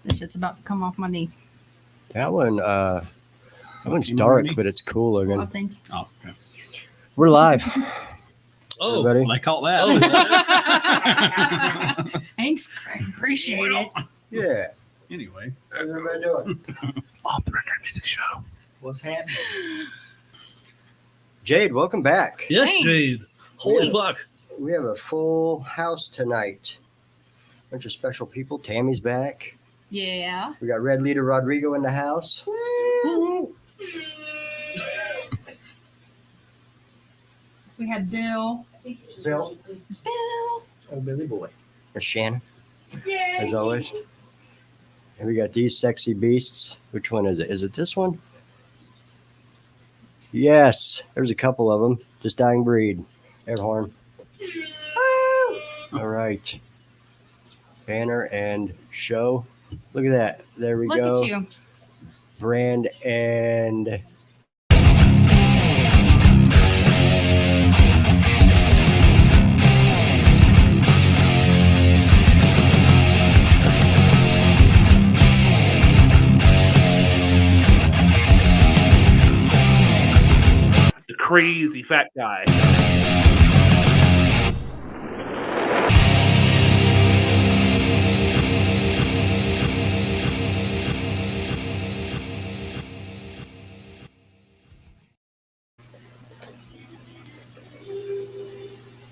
This shit's about to come off my knee. That one's dark, but it's cool A lot looking. of things. Oh, okay. We're live. Oh, Everybody? Well, they caught that. Thanks, Greg. Appreciate it. Yeah. Anyway, How's everybody doing? off the record music show. What's happening? Jade, welcome back. Yes, Thanks. Jade. Holy fuck. We have a full house tonight. Bunch of special people. Tammy's back. Yeah. We got Red Leader Rodrigo in the house. We have Bill. Bill. Bill. Oh, Billy Boy. There's Shannon, as always. And we got these sexy beasts. Which one is it? Is it this one? Yes. There's a couple of them. Just dying breed. Air horn. All right. Banner and show. Look at that. There we Look go. at you. Brand and The crazy fat guy.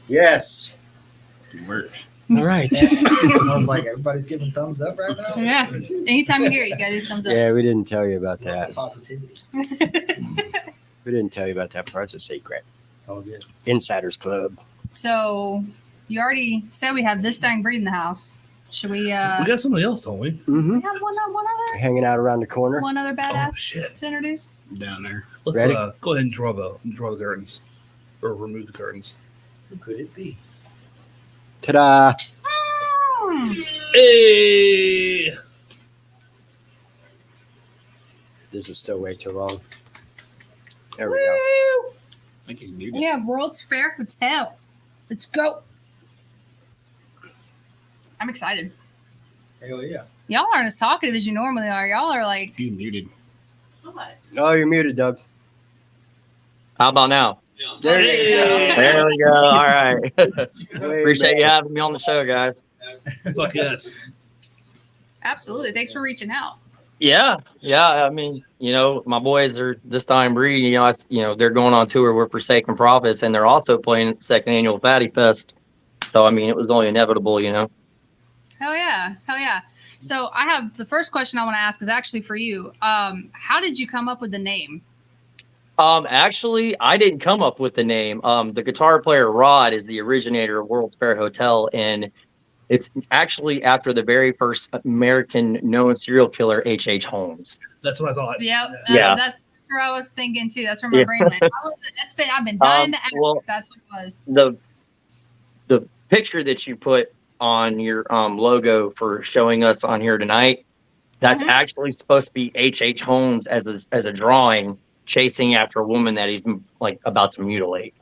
yes. it works. All right. I was like, everybody's giving thumbs up right now. Yeah. Anytime you hear it, you gotta do thumbs up. Yeah, we didn't tell you about that. Positivity. We didn't tell you about that part. It's a secret. It's all good. Insiders Club. So you already said we have this dying breed in the house. Should we We got somebody else, don't we? Mm-hmm. we have one other Hanging out around the corner. one other Oh badass shit. to introduce? Down there. Let's Ready? go ahead and draw the curtains. Or remove the curtains. Who could it be? Ta-da! Hey! This is still way too long. There we go. Woo! I think he's muted. We have World's Fair Hotel. Let's go. I'm excited. Hell yeah. Y'all aren't as talkative as you normally are. Y'all are like, He's muted. Oh, you're muted, Doug. How about now? There you Hey! There we go. All right. go. Appreciate you having me on the show, guys. Fuck yes. absolutely. Thanks for reaching out. Yeah. I mean, my boys are this time breed. They're going on tour with Forsaken Prophets, and they're also playing at the second annual Fatty Fest. So I mean, it was only inevitable, Hell yeah. Hell yeah. So I have the first question I want to ask is actually for you. How did you come up with the name? Actually, I didn't come up with the name. The guitar player Rod is the originator of World's Fair Hotel, and it's actually after the very first American known serial killer, H.H. Holmes. That's what I thought. Yep. Yeah. That's where I was thinking too. That's where my Yeah. brain went. I've been dying to ask well, if that's what it was. The picture that you put on your logo for showing us on here tonight, that's Mhm. actually supposed to be H.H. Holmes as a drawing chasing after a woman that he's like about to mutilate.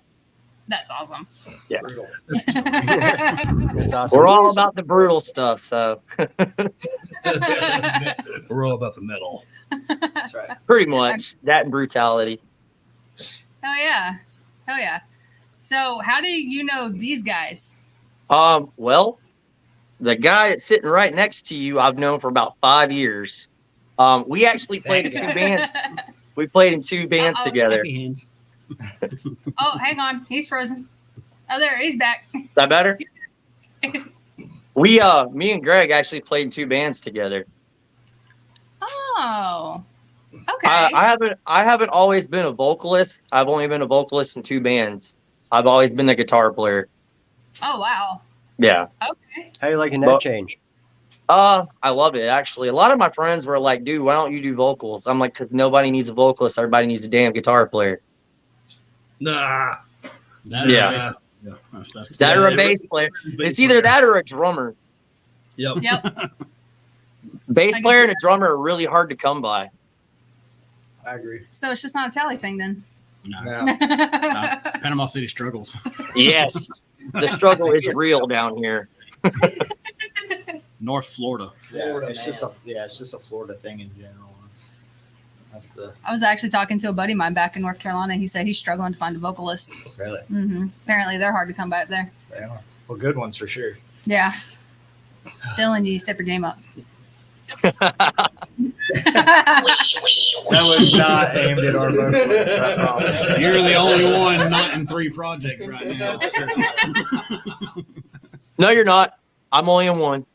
That's awesome. Yeah. That's awesome. We're all about the brutal stuff, so We're all about the metal. That's right. pretty much that and brutality. Hell yeah. Hell yeah. So how do you know these guys? Well, the guy that's sitting right next to you, I've known for about 5 years. We actually played in two bands. We played in two bands Uh-oh. together. Happy hands. Oh, hang on. He's frozen. Oh, there. He's back. Is that better? Me and Greg actually played in two bands together. Oh. Okay. I haven't always been a vocalist. I've only been a vocalist in two bands. I've always been the guitar player. Oh, wow. Yeah. Okay. How you liking that Well- change? I love it actually. A lot of my friends were like, "Dude, why don't you do vocals?" I'm like, "Cause nobody needs a vocalist. Everybody needs a damn guitar player." Nah. That Yeah. That's That or a Yeah, bass player. It's either that or a drummer. Yep. Yep. Bass can player see and a drummer are really hard to come by. I agree. So it's just not a tally thing then. No. No. Panama City struggles. Yes, the struggle is real down here. North Florida. Florida, it's just a Florida thing in general. That's the I was actually talking to a buddy of mine back in North Carolina. He said he's struggling to find a vocalist. really. Apparently, they're hard to come by up there. They are. Well, good ones for sure. Yeah. Dylan, you step your game up. That was not aimed at our vocalists. I promise. You're the only one not in 3 projects right now. No, you're not. I'm only in 1.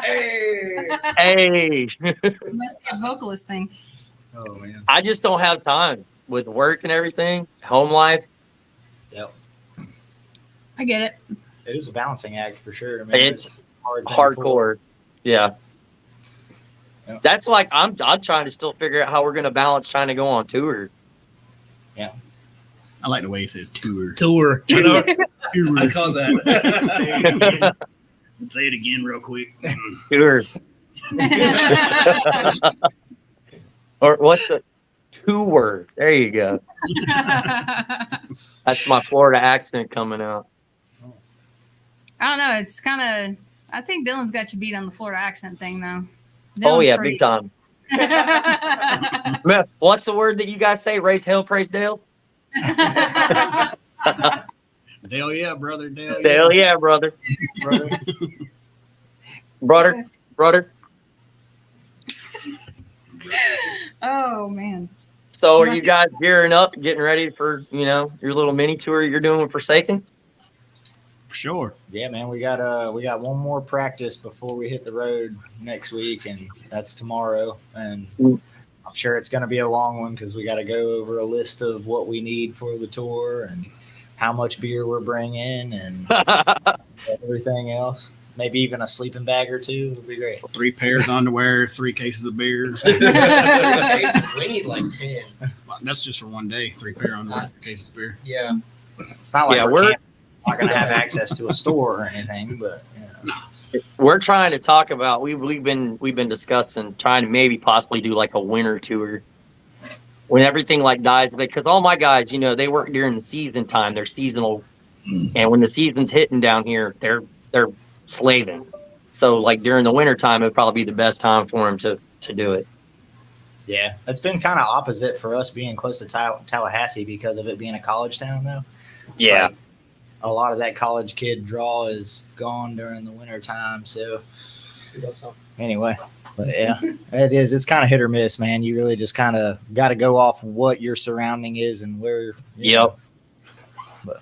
Hey. Hey, It must be a vocalist thing. Oh man. I just don't have time with work and everything, home life. Yep. I get it. It is a balancing act for sure. I mean, It's a hard thing to pull. Hardcore. Yeah. Yeah. That's like I'm trying to still figure out how we're gonna balance trying to go on tour. I like the way he says tour. Tour. I know. I call that. Say it again real quick. Tour. Or what's the tour? There you go. That's my Florida accent coming out. I don't know. It's kind of. I think Dylan's got you beat on the Florida accent thing, though. Oh Dylan's yeah, pretty- big time. Man, what's the word that you guys say? Raise hell, praise Dale. Dale, yeah, brother. Dale, Dale, yeah, brother. Brother. Brother. Oh man. So are you guys gearing up, getting ready for, your little mini tour you're doing with Forsaken? For sure. Yeah, man, we got one more practice before we hit the road next week, and that's tomorrow. And I'm sure it's going to be a long one because we got to go over a list of what we need for the tour and how much beer we're bringing and everything else. Maybe even a sleeping bag or two would be great. 3 pairs of underwear, 3 cases of beer. We need like 10. That's just for one day. 3 pair of underwear, 3 cases of beer. Yeah. It's not like Yeah, we're not going to have access to a store or anything, but We're trying to talk about we've been discussing trying to maybe possibly do like a winter tour when everything like dies, because all my guys, they work during the season time. They're seasonal, and when the season's hitting down here, they're slaving. So like during the winter time, it'd probably be the best time for them to do it. yeah, it's been kind of opposite for us being close to Tallahassee because of it being a college town, though. It's Yeah. like a lot of that college kid draw is gone during the winter time. So anyway, but yeah, it is. It's kind of hit or miss, man. You really just kind of got to go off what your surrounding is and where. you know. But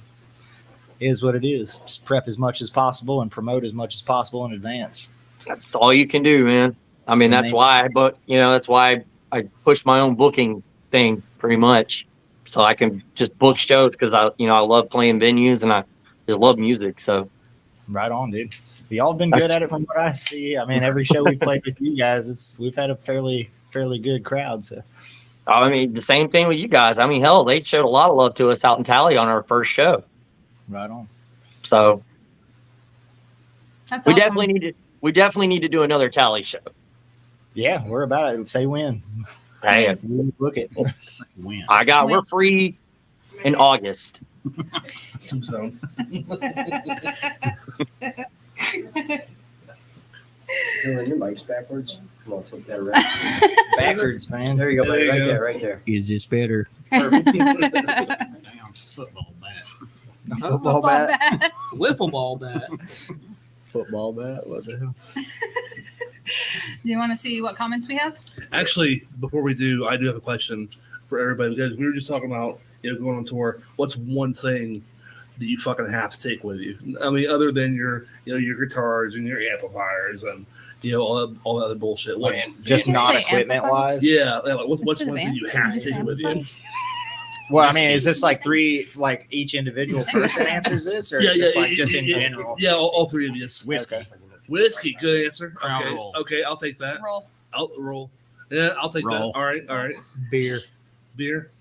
it is what it is. Just prep as much as possible and promote as much as possible in advance. That's all you can do, man. I mean, that's why I book, that's why I push my own booking thing pretty much. So I can just book shows because I love playing venues and I just love music. So Right on, dude. Y'all been good at it from what I see. I mean, every show we played with you guys, we've had a fairly good crowd. So I mean, the same thing with you guys. I mean, hell, they showed a lot of love to us out in Tally on our first show. right on. So That's we awesome. definitely need to do another Tally show. Yeah, we're about it. Say when. Hey, We book it. Win. we're free in August. Tombstone. Your mic's backwards. Come on, flip that around. Backwards, man. There you go, buddy. There you Right go. there, right there. Is this better? Damn Damn football bat. Football bat. Wiffle ball bat. Football bat. What the hell? Do you want to see what comments we have? Actually, before we do, I do have a question for everybody because we were just talking about going on tour. What's one thing that you fucking have to take with you? I mean, other than your your guitars and your amplifiers and all the other bullshit. What's Just you not say equipment wise. yeah? Like, what's Instead of one thing you amps, have to just take with you? amplifiers. Well, I mean, is this like three? Like each individual person answers this, or is this like just in general? Yeah, all three of you. Okay. Whiskey, good answer. Crown Okay, roll. okay, I'll take that. Roll. I'll roll. Yeah, I'll take Roll. that. All right. Beer. Beer.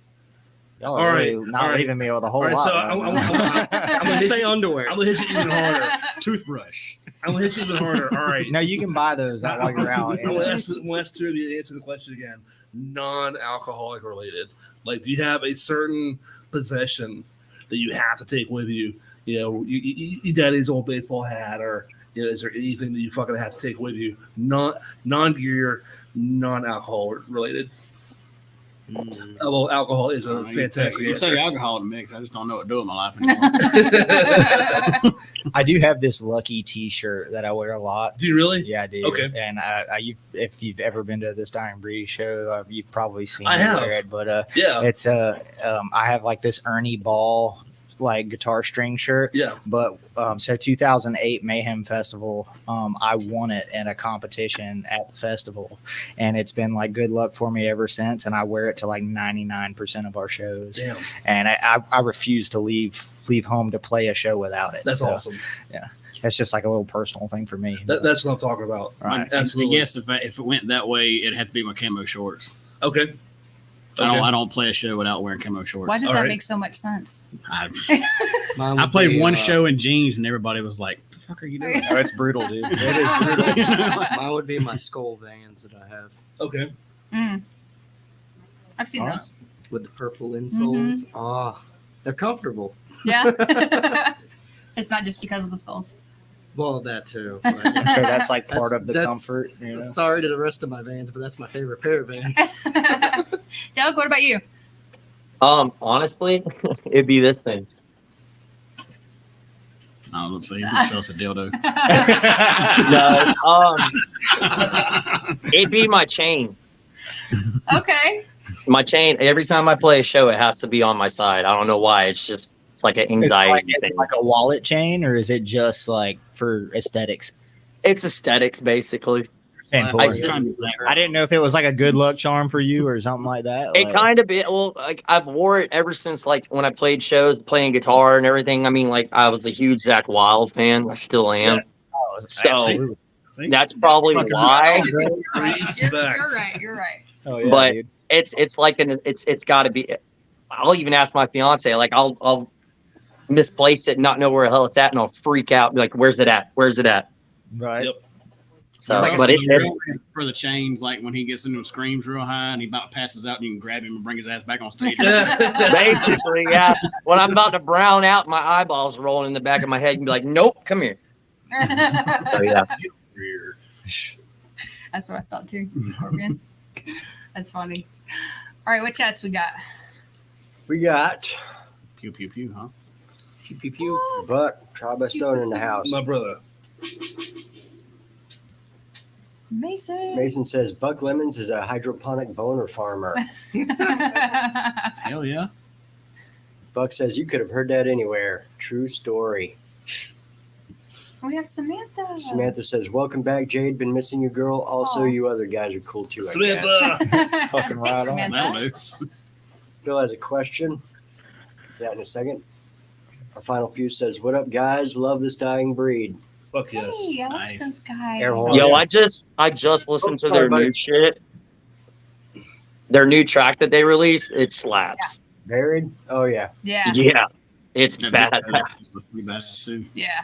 Y'all All are right, really not all right. leaving me with a whole All right, lot. so right I'm now. gonna Say underwear. I'm gonna hit you even harder. Toothbrush. I'm gonna hit you even harder. All right. No, you can buy those while you're out. I'm gonna ask two of you to answer the question again. Non-alcoholic related. Like, do you have a certain possession that you have to take with you? Your daddy's old baseball hat, or is there anything that you fucking have to take with you, non-gear, non-alcohol related? Although alcohol is a fantastic You answer. take alcohol to mix. I just don't know what to do with my life anymore. I do have this Lucky T-shirt that I wear a lot. Do you really? Yeah, I do. Okay. And if you've ever been to this Dying Breed show, you've probably seen I me have. wear it. But Yeah. it's I have like this Ernie Ball like guitar string shirt. Yeah. But so 2008 Mayhem Festival, I won it in a competition at the festival, and it's been like good luck for me ever since. And I wear it to like 99% of our shows, Damn. and I refuse to leave home to play a show without it. That's So awesome. That's just like a little personal thing for me. That's what I'm talking about. Right. Absolutely. I guess if it went that way, it'd have to be my camo shorts. Okay. I don't play a show without wearing camo shorts. Why does All that right. make so much sense? I Mine I would played be, one show in jeans and everybody was like, "The fuck are you doing?" Oh, it's brutal, dude. It is brutal. Mine would be my Skull Vans that I have Okay. Mm. I've seen All right. those. with the purple insoles. Ah, they're comfortable. Yeah. It's not just because of the skulls. Well, that too. I'm but- sure that's like part of the That's- comfort. You know? Sorry to the rest of my Vans, but that's my favorite pair of Vans. Doug, what about you? Honestly, it'd be this thing. I don't see. You can show us a dildo. No, it'd be my chain. Okay. My chain. Every time I play a show, it has to be on my side. I don't know why. It's like an anxiety Is thing. it like a wallet chain, or is it just like for aesthetics? It's aesthetics, basically. And I for- just- I didn't know if it was like a good luck charm for you or something like that. It like- kind of well, like I've wore it ever since like when I played shows, playing guitar and everything. I mean, like I was a huge Zach Wild fan. I still am. Oh, So- absolutely. See? That's probably Fucking why. You're Respect. right. You're right. Oh, yeah, But- dude. It's like it's got to be. I'll even ask my fiance. Like I'll misplace it, not know where the hell it's at, and I'll freak out. Be like, where's it at? Where's it at? Right. Yep. So, It's like but it's it's for the chains, like when he gets into screams real high and he about passes out, and you can grab him and bring his ass back on stage. basically, yeah. When I'm about to brown out, my eyeballs rolling in the back of my head, and be like, nope, come here. So yeah. That's what I thought too. Scorpion. That's funny. All right, what chats we got? We got Pew pew pew, huh? Pew, pew, pew. Buck, Tribe by Stone in the house. My brother. Mason. Mason says Buck Lemons is a hydroponic boner farmer. Hell yeah. Buck says you could have heard that anywhere. True story. We have Samantha. Samantha says, "Welcome back, Jade. Been missing you, girl. Also, Aw. you other guys are cool too." I guess." Samantha. Fucking right Thanks, on. Samantha. That'll do. Bill has a question. That in a second. Our final few says, "What up, guys? Love this dying breed." Fuck yes. Hey, I like Nice. those guys. Air horn. Yo, yes. I just listened to sorry, their buddy. new shit. Their new track that they released, it slaps. Buried? Oh yeah. Yeah. Yeah, it's That badass. Pretty badass too. Yeah.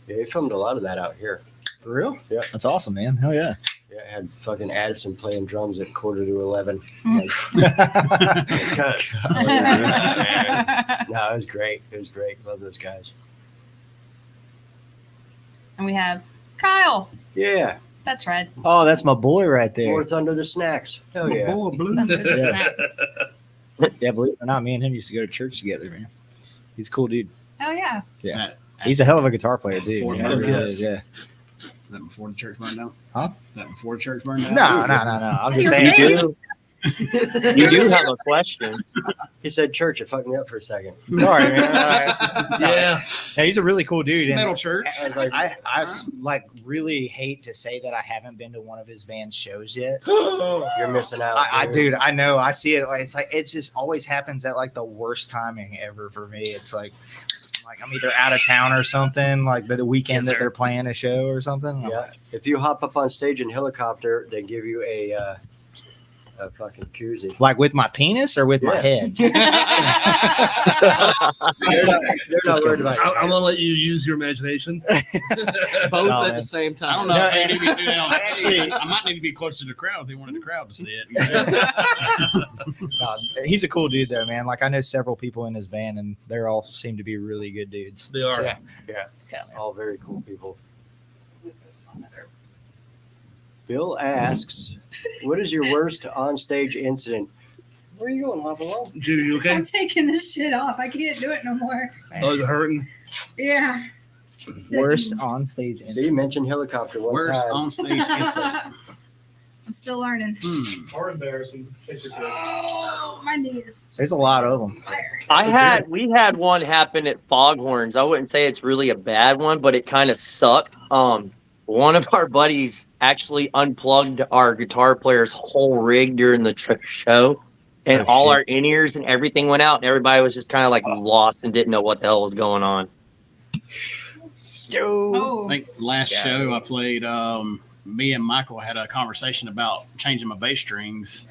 Yeah, they filmed a lot of that out here. For real? Yeah. That's awesome, man. Hell yeah. Yeah, I had fucking Addison playing drums at 11:45. No, it was great. It was great. Love those guys. And we have Kyle. Yeah. That's right. Oh, that's my boy right there. Fourth under the snacks. Hell yeah. Under the Yeah. snacks. Yeah, believe it or not, me and him used to go to church together, man. He's a cool dude. Oh yeah. He's a hell of a guitar player too. Fort man. Worth, He really yes. is, yeah. Is that before the church burned down? Huh? Is that before the church burned down? No. I'm just You're saying. amazing. You do have a question. He said church. It fucked me up for a second. Sorry, man. No, Yeah. he's a really cool dude. and Metal church. I was like, I like really hate to say that I haven't been to one of his band's shows yet. you're missing out. Dude, I know. I see it. Like, it's like it just always happens at like the worst timing ever for me. It's like I'm either out of town or something. Like the weekend that they're playing a show or something. I'm Yeah. If you hop up on stage in helicopter, they give you a fucking koozie. like with my penis or with my Yeah. head. They're not worried about I'm you. gonna let you use your imagination. Both No, at man. the same I time. don't know No, if they need to do that on actually- stage. I might need to be closer to the crowd if they wanted the crowd to see it. He's a cool dude though, man. Like I know several people in his band and they're all seem to be really good dudes. They are. Yeah. All very cool people. Bill asks, "What is your worst onstage incident?" Where are you going, Lava? Judy, you okay? I'm taking this shit off. I can't do it no more. Oh, is it hurting? Yeah. Worst on stage. So you mentioned helicopter one Worst time. on stage incident. I'm still learning. Or embarrassing. Oh, my knees. There's a lot of them. We had one happen at Foghorns. I wouldn't say it's really a bad one, but it kind of sucked. One of our buddies actually unplugged our guitar player's whole rig during the show, and Oh, all shit. our in-ears and everything went out, and everybody was just kind of like lost and didn't know what the hell was going on. I Oh. think last show I played, me and Michael had a conversation about changing my bass strings.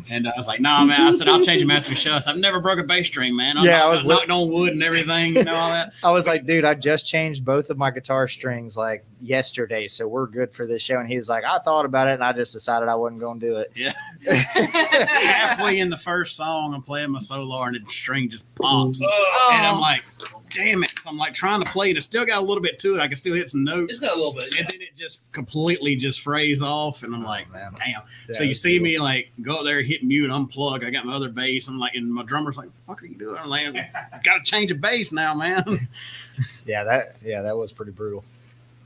And I was like, "No, man." I said, "I'll change them after the show." I said, "I've never broke a bass string, man. Yeah, I was knocked on wood and everything, you know, all that." I was like, dude, I just changed both of my guitar strings like yesterday, so we're good for this show. And he was like, I thought about it, and I just decided I wasn't going to do it. Yeah. Halfway in the first song, I'm playing my solo and the string just pops. Oh. And I'm like, damn it. So I'm like trying to play it. It's still got a little bit to it. I can still hit some notes. It's not a little bit. And then it just completely just frays off. And I'm like, man. damn. Yeah, So you that's see cool. me like go up there, hit mute, unplug. I got my other bass. I'm like, and my drummer's like, what the fuck are you doing? I'm like, got to change a bass now, man. Yeah, that was pretty brutal.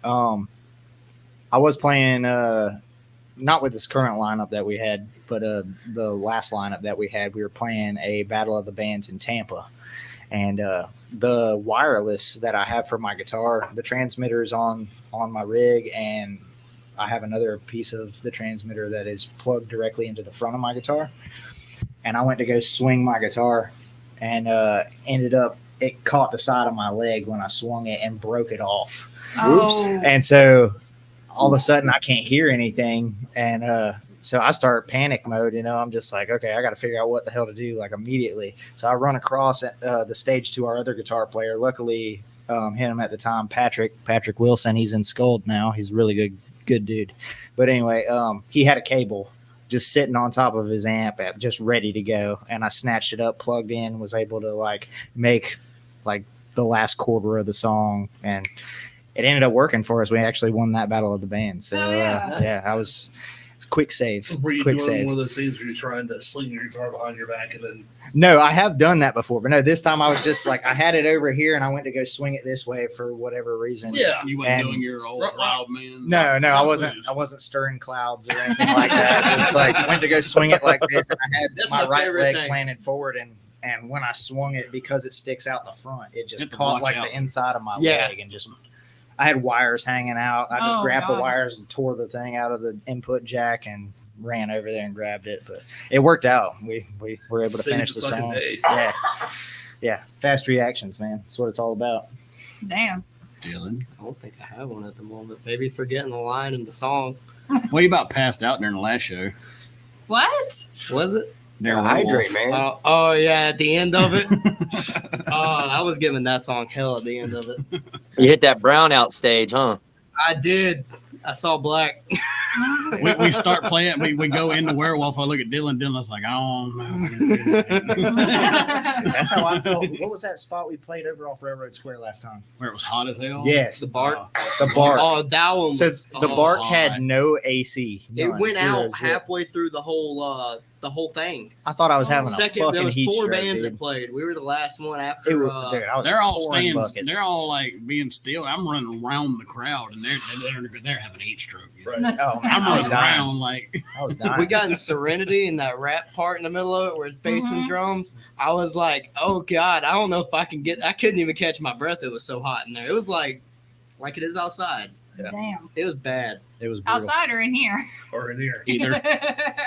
I was playing not with this current lineup that we had, but the last lineup that we had, we were playing a Battle of the Bands in Tampa. And the wireless that I have for my guitar, the transmitter is on my rig, and I have another piece of the transmitter that is plugged directly into the front of my guitar. And I went to go swing my guitar, and ended up, it caught the side of my leg when I swung it and broke it off. Oh. And so all of a sudden I can't hear anything. And so I start panic mode, you know, I'm just like, okay, I got to figure out what the hell to do, like immediately. So I run across the stage to our other guitar player. Luckily, him at the time, Patrick Wilson, he's in Skuld now. He's a really good dude. But anyway, he had a cable just sitting on top of his amp, just ready to go. And I snatched it up, plugged in, was able to like make like the last quarter of the song, and it ended up working for us. We actually won that Battle of the Bands. So Oh, yeah. yeah, it's quick save. Were you Quick doing save. one of those things where you're trying to sling your guitar behind your back and then No, I have done that before, but no, this time I was just like, I had it over here and I went to go swing it this way for whatever reason. yeah, You wasn't And- doing your old loud man. No, I Rock wasn't. blues. I wasn't stirring clouds or anything like that. Just like went to go swing it like this, and I had That's my my right favorite leg thing. planted forward, and when I swung it, because it sticks out the front, it just Get to caught watch like out. the inside of my Yeah. leg, and just I had wires hanging out. I just Oh, grabbed the God. wires and tore the thing out of the input jack and ran over there and grabbed it. But it worked out. We were able to saved finish the fucking song. day. Yeah, fast reactions, man. That's what it's all about. Damn. Dylan. I don't think I have one at the moment. Maybe forgetting the line in the song. Well, you about passed out during the last show. What? Was it? Darren Hydrate, Wolf. man. Oh yeah, at the end of it. I was giving that song hell at the end of it. You hit that brownout stage, huh? I did. I saw black. We start playing. We go into Werewolf. I look at Dylan. Dylan's like, I don't know. if I can do that." That's how I felt. What was that spot we played over off Railroad Square last time? Where it was hot as hell. Yes, The bark. the bark. Oh, that one. Was, Says the oh, bark God. had no AC. It None. went Zero, out zero. halfway through the whole thing. I thought I was having a Second, fucking there was heat 4 stroke, bands dude. that played. We were the last one It after. was, dude, I was They're all pouring standing. buckets. They're all like being still. I'm running around the crowd, and they're having a heat stroke. Oh, man, I'm I was running dying. around like I was dying. we got in Serenity in that rap part in the middle of it where it's bass and Mhm. drums. I was like, oh God, I don't know if I can get. I couldn't even catch my breath. It was so hot in there. It was like it is outside. Damn. It was bad. It was brutal. Outside or in here? or in here. either.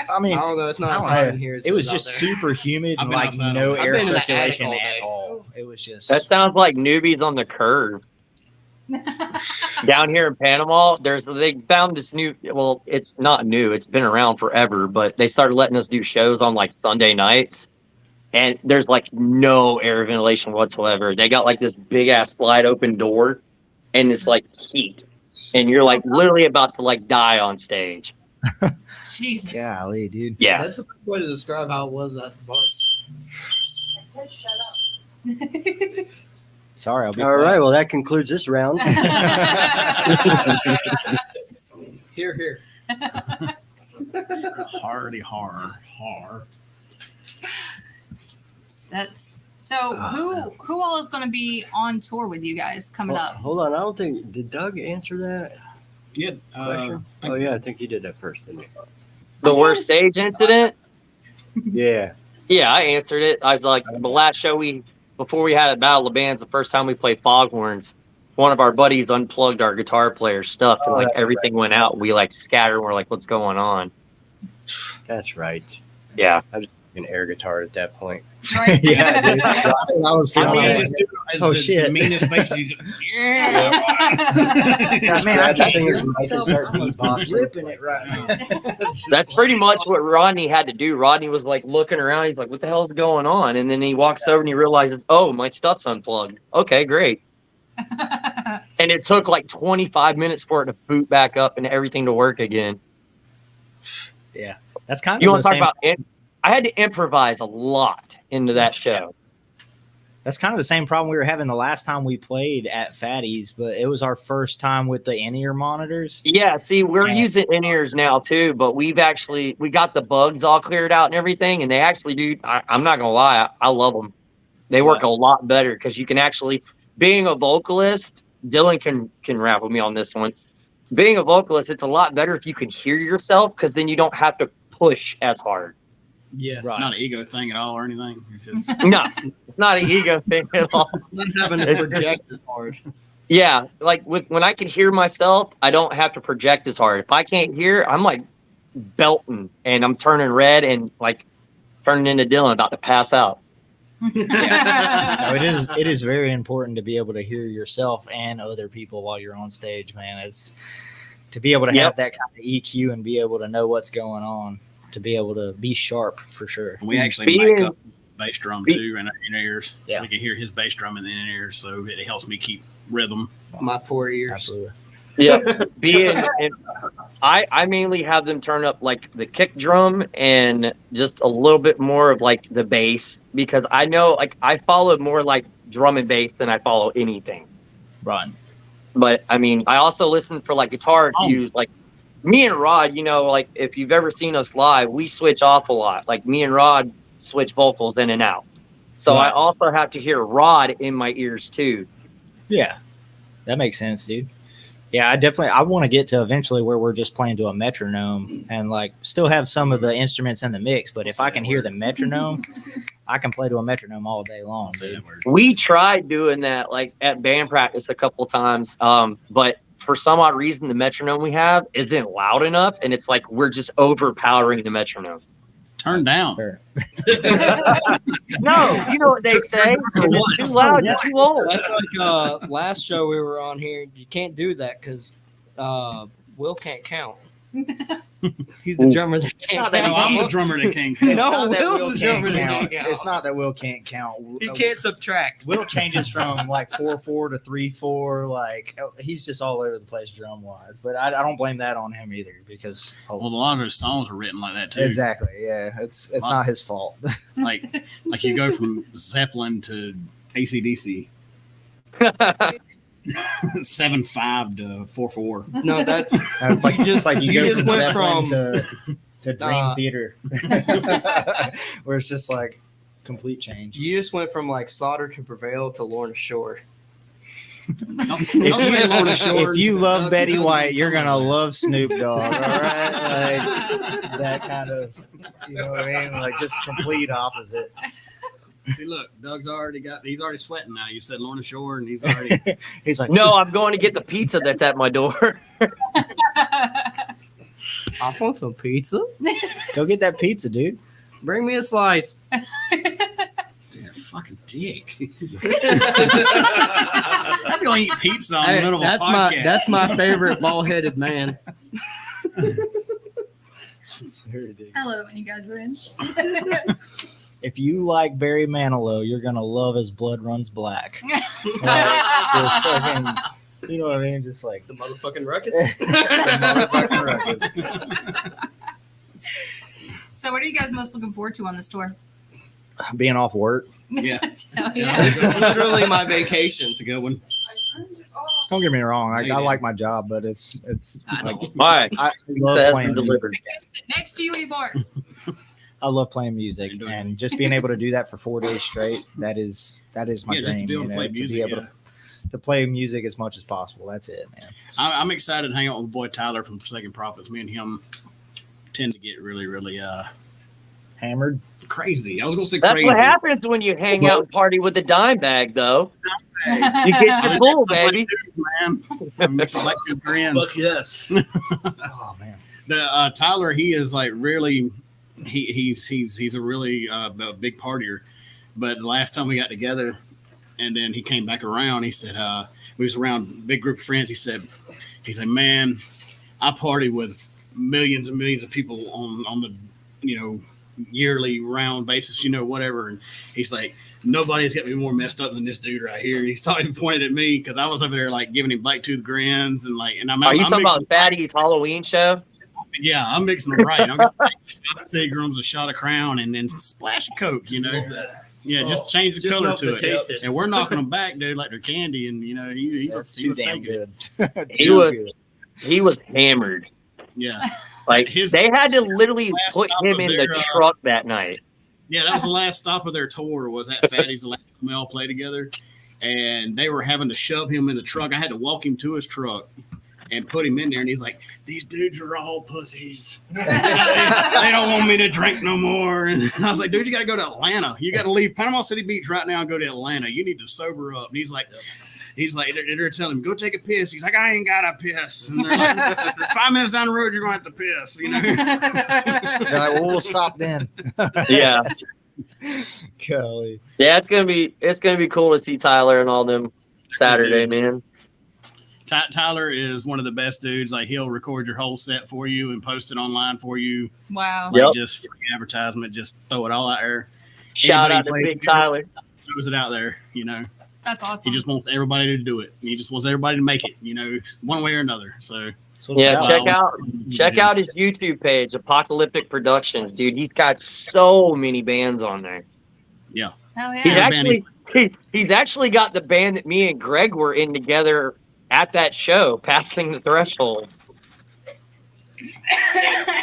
I mean, I don't know. It's not I as don't hot know. in here. As it was out just there. super humid I've and been like outside no all day. air I've been in the attic circulation all at day. all. It was just That sounds like newbies on the curve. Down here in Panama, they found this new. Well, it's not new; it's been around forever. But they started letting us do shows on like Sunday nights, and there's like no air ventilation whatsoever. They got like this big ass slide open door, and it's like heat, and you're like literally about to like die on stage. Jesus. golly, dude. Yeah, That's the best way to describe how it was at the bar. Sorry, I'll be All right. Well, that concludes this round. Here. Hardy har. That's so. Who all is going to be on tour with you guys coming up? Hold on, I don't think did Doug answer that Yeah. question? Oh yeah, I think he did that first, didn't he? The worst stage incident? Yeah. Yeah, I answered it. I was like, the last show before we had a Battle of Bands, the first time we played Foghorns, one of our buddies unplugged our guitar player's stuff and like everything went out. We like scattered. We're like, what's going on? That's right. Yeah. An air guitar at that point. Right? Yeah, dude. That's what I was I feeling. mean, like. just do Oh, shit. The meanest face. He's Yeah, man, I Grab the can't singer's hear mic and myself. start I'm beatboxing. ripping it right now. It's just That's like- pretty much what Rodney had to do. Rodney was like looking around. He's like, what the hell is going on? And then he walks over and he realizes, oh, my stuff's unplugged. Okay, great. And it took like 25 minutes for it to boot back up and everything to work again. That's kind of You the want to talk same. about I had to improvise a lot into that show. That's kind of the same problem we were having the last time we played at Fatty's, but it was our first time with the in-ear monitors. Yeah, see, we're Yeah. using in-ears now too, but we got the bugs all cleared out and everything, and they actually do. I'm not gonna lie, I love them. They work a lot better because you can actually, being a vocalist, Dylan can rap with me on this one. Being a vocalist, it's a lot better if you can hear yourself because then you don't have to push as hard. Yes. It's not an ego thing at all or anything. It's just No, it's not an ego thing at all. Not having to It's- project as hard. Yeah, like when I can hear myself, I don't have to project as hard. If I can't hear, I'm like belting and I'm turning red and like turning into Dylan, about to pass out. No, it is very important to be able to hear yourself and other people while you're on stage, man. It's to be able to have that kind of EQ and be able to know what's going on, to be able to be sharp for sure. we actually Being- make up bass drum too in our in-ears, Yeah. so we can hear his bass drum in the in-ears, so it helps me keep rhythm. My poor ears. Absolutely. Yeah, I mainly have them turn up like the kick drum and just a little bit more of like the bass because I know like I follow more like drum and bass than I follow anything. Right. But I mean, I also listen for like guitar cues. Like me and Rod, you know, like if you've ever seen us live, we switch off a lot. Like me and Rod switch vocals in and out. So I Right. also have to hear Rod in my ears too. Yeah, that makes sense, dude. Yeah, I want to get to eventually where we're just playing to a metronome and like still have some of the instruments in the mix. But if I can hear the metronome, I can play to a metronome all day long, dude. We tried doing that like at band practice a couple times. But for some odd reason, the metronome we have isn't loud enough. And it's like we're just overpowering the metronome. Turn down. Fair. No, you know what they say. If it's too loud, you're too old. That's like last show we were on here. You can't do that because Will can't count. He's the drummer that can't not that No, count. I'm the drummer that can't It's count. No, not that Will's Will the can't drummer that count. can't count. It's not that Will can't count. He can't subtract. Will changes from like 4/4 to 3/4. Like he's just all over the place drum wise. But I don't blame that on him either because Well, a lot of his songs are written like that too. exactly, yeah, it's not his fault. Like you go from Zeppelin to AC/DC, 7.5 to 4.4. No, that's It's like just like you you go just from went Zeppelin from- to Dream Nah. Theater, where it's just like complete change. you just went from like Slaughter to Prevail to Lorna Shore. Don't say Lorna Shore. If you love Doug Betty Doug White, you're comes gonna on. love Snoop Dogg. All right, like that kind of, you know what I mean? Like just complete opposite. See, look, he's already sweating now. You said Lorna Shore, and he's already. He's like, No, I'm going to get the pizza that's at my door. I want some pizza. go get that pizza, dude. Bring me a slice. Yeah, fucking dick. That's gonna eat pizza in the middle of a podcast. That's my favorite bald-headed man. Hello, and you guys were in. If you like Barry Manilow, you're gonna love his Blood Runs Black. Like, just fucking, you know what I mean? Just like The motherfucking ruckus. the motherfucking ruckus. So, what are you guys most looking forward to on this tour? Being off work. Yeah. Hell Yeah. yeah. This is literally my vacation. It's a good one. Don't get me wrong. No, you I like didn't. my job, but it's I like know. All right. I Pizza love has playing. been delivered. Next to you anymore. I love playing music, Enjoy it. and just being able to do that for 4 days straight. That is my Yeah, dream. just to be able you to know, play to music. be able Yeah. to play music as much as possible. That's it, man. I'm excited to hang out with my boy Tyler from Forsaken Prophets. Me and him tend to get really, really Hammered. crazy. I was gonna say That's crazy. what happens when you hang out and party with the dime bag, though. You get your full, baby. Man, I'm mixing like two grins. Fuck yes. Oh man. The Tyler, he is like really, he's a really a big partier. But the last time we got together, and then he came back around, he said we was around a big group of friends. He said, man, I party with millions and millions of people on the yearly round basis, whatever. And he's like, nobody's got me more messed up than this dude right here. And he's pointed at me because I was over there like giving him black tooth grins and like, and I'm Are you I'm talking mixing- about Fatty's Halloween show? Yeah, I'm mixing them right. I'm gonna take Seagram's, a shot of Crown, and then splash of Coke. Yeah, just change the Just color enough to to it. taste it. And we're knocking them back, dude, like they're candy. And he That's was too taking damn it. good. He Too was- good. He was hammered. Yeah, Like His- they had to literally last put stop him of in their, the truck that night. yeah, that was the last stop of their tour. Was at Fatty's the last time we all played together, and they were having to shove him in the truck. I had to walk him to his truck and put him in there, and he's like, "These dudes are all pussies. They don't want me to drink no more." And I was like, "Dude, you got to go to Atlanta. You got to leave Panama City Beach right now and go to Atlanta. You need to sober up." And he's like, they're telling him, "Go take a piss." He's like, "I ain't got a piss." And they're like, 5 minutes down the road, you're going to have to piss. They're like, well, we'll stop then. Yeah, Golly. yeah. It's gonna be cool to see Tyler and all them Saturday, man. Tyler is one of the best dudes. Like he'll record your whole set for you and post it online for you. Wow. Like Yep. just free advertisement. Just throw it all out there. Shout Anybody out to play- Big Tyler. Throws it out there. That's He awesome. just wants everybody to do it. He just wants everybody to make it. One way or another. So That's what it's Yeah, about. check out his YouTube page, Apocalyptic Productions, dude. He's got so many bands on there. Hell He's yeah. he's actually got the band that me and Greg were in together at that show, Passing the Threshold.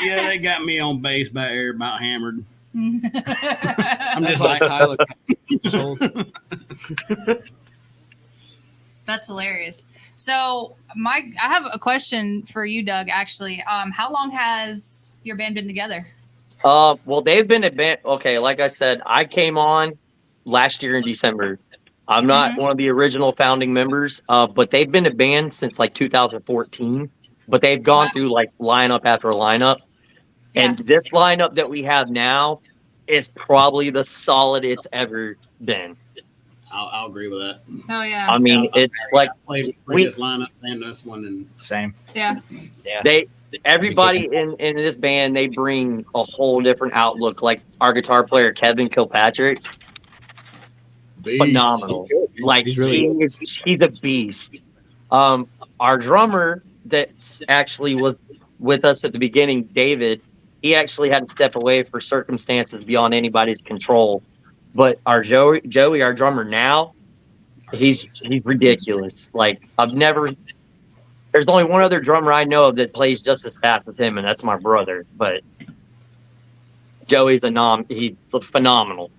yeah, they got me on bass back there about hammered. I'm That's just like like, Tyler. So, That's hilarious. So, I have a question for you, Doug. Actually, how long has your band been together? Well, they've been a band. Okay, like I said, I came on last year in December. I'm not one of the original founding members, but they've been a band since like 2014. But they've gone through like lineup after lineup, and this lineup that we have now is probably the solid it's ever been. I'll agree with that. Oh yeah. I mean, it's like Played the We- previous lineup and this one, and Same. Yeah. everybody in this band, they bring a whole different outlook. Like our guitar player Kevin Kilpatrick, phenomenal. Like He's really he's a beast. Our drummer that actually was with us at the beginning, David, he actually had to step away for circumstances beyond anybody's control. But our Joey, our drummer now, he's ridiculous. Like there's only one other drummer I know of that plays just as fast as him, and that's my brother. But Joey's he's phenomenal.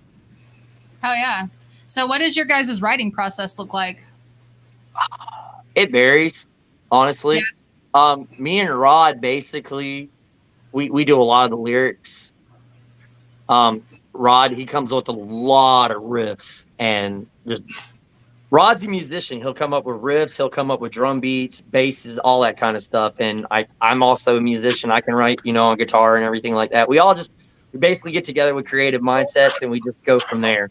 Hell yeah. So, what does your guys' writing process look like? It varies, honestly. Me and Rod basically we do a lot of the lyrics. Rod, he comes up with a lot of riffs, and just Rod's a musician. He'll come up with riffs, he'll come up with drum beats, basses, all that kind of stuff. And I'm also a musician. I can write, on guitar and everything like that. We basically get together with creative mindsets and we just go from there.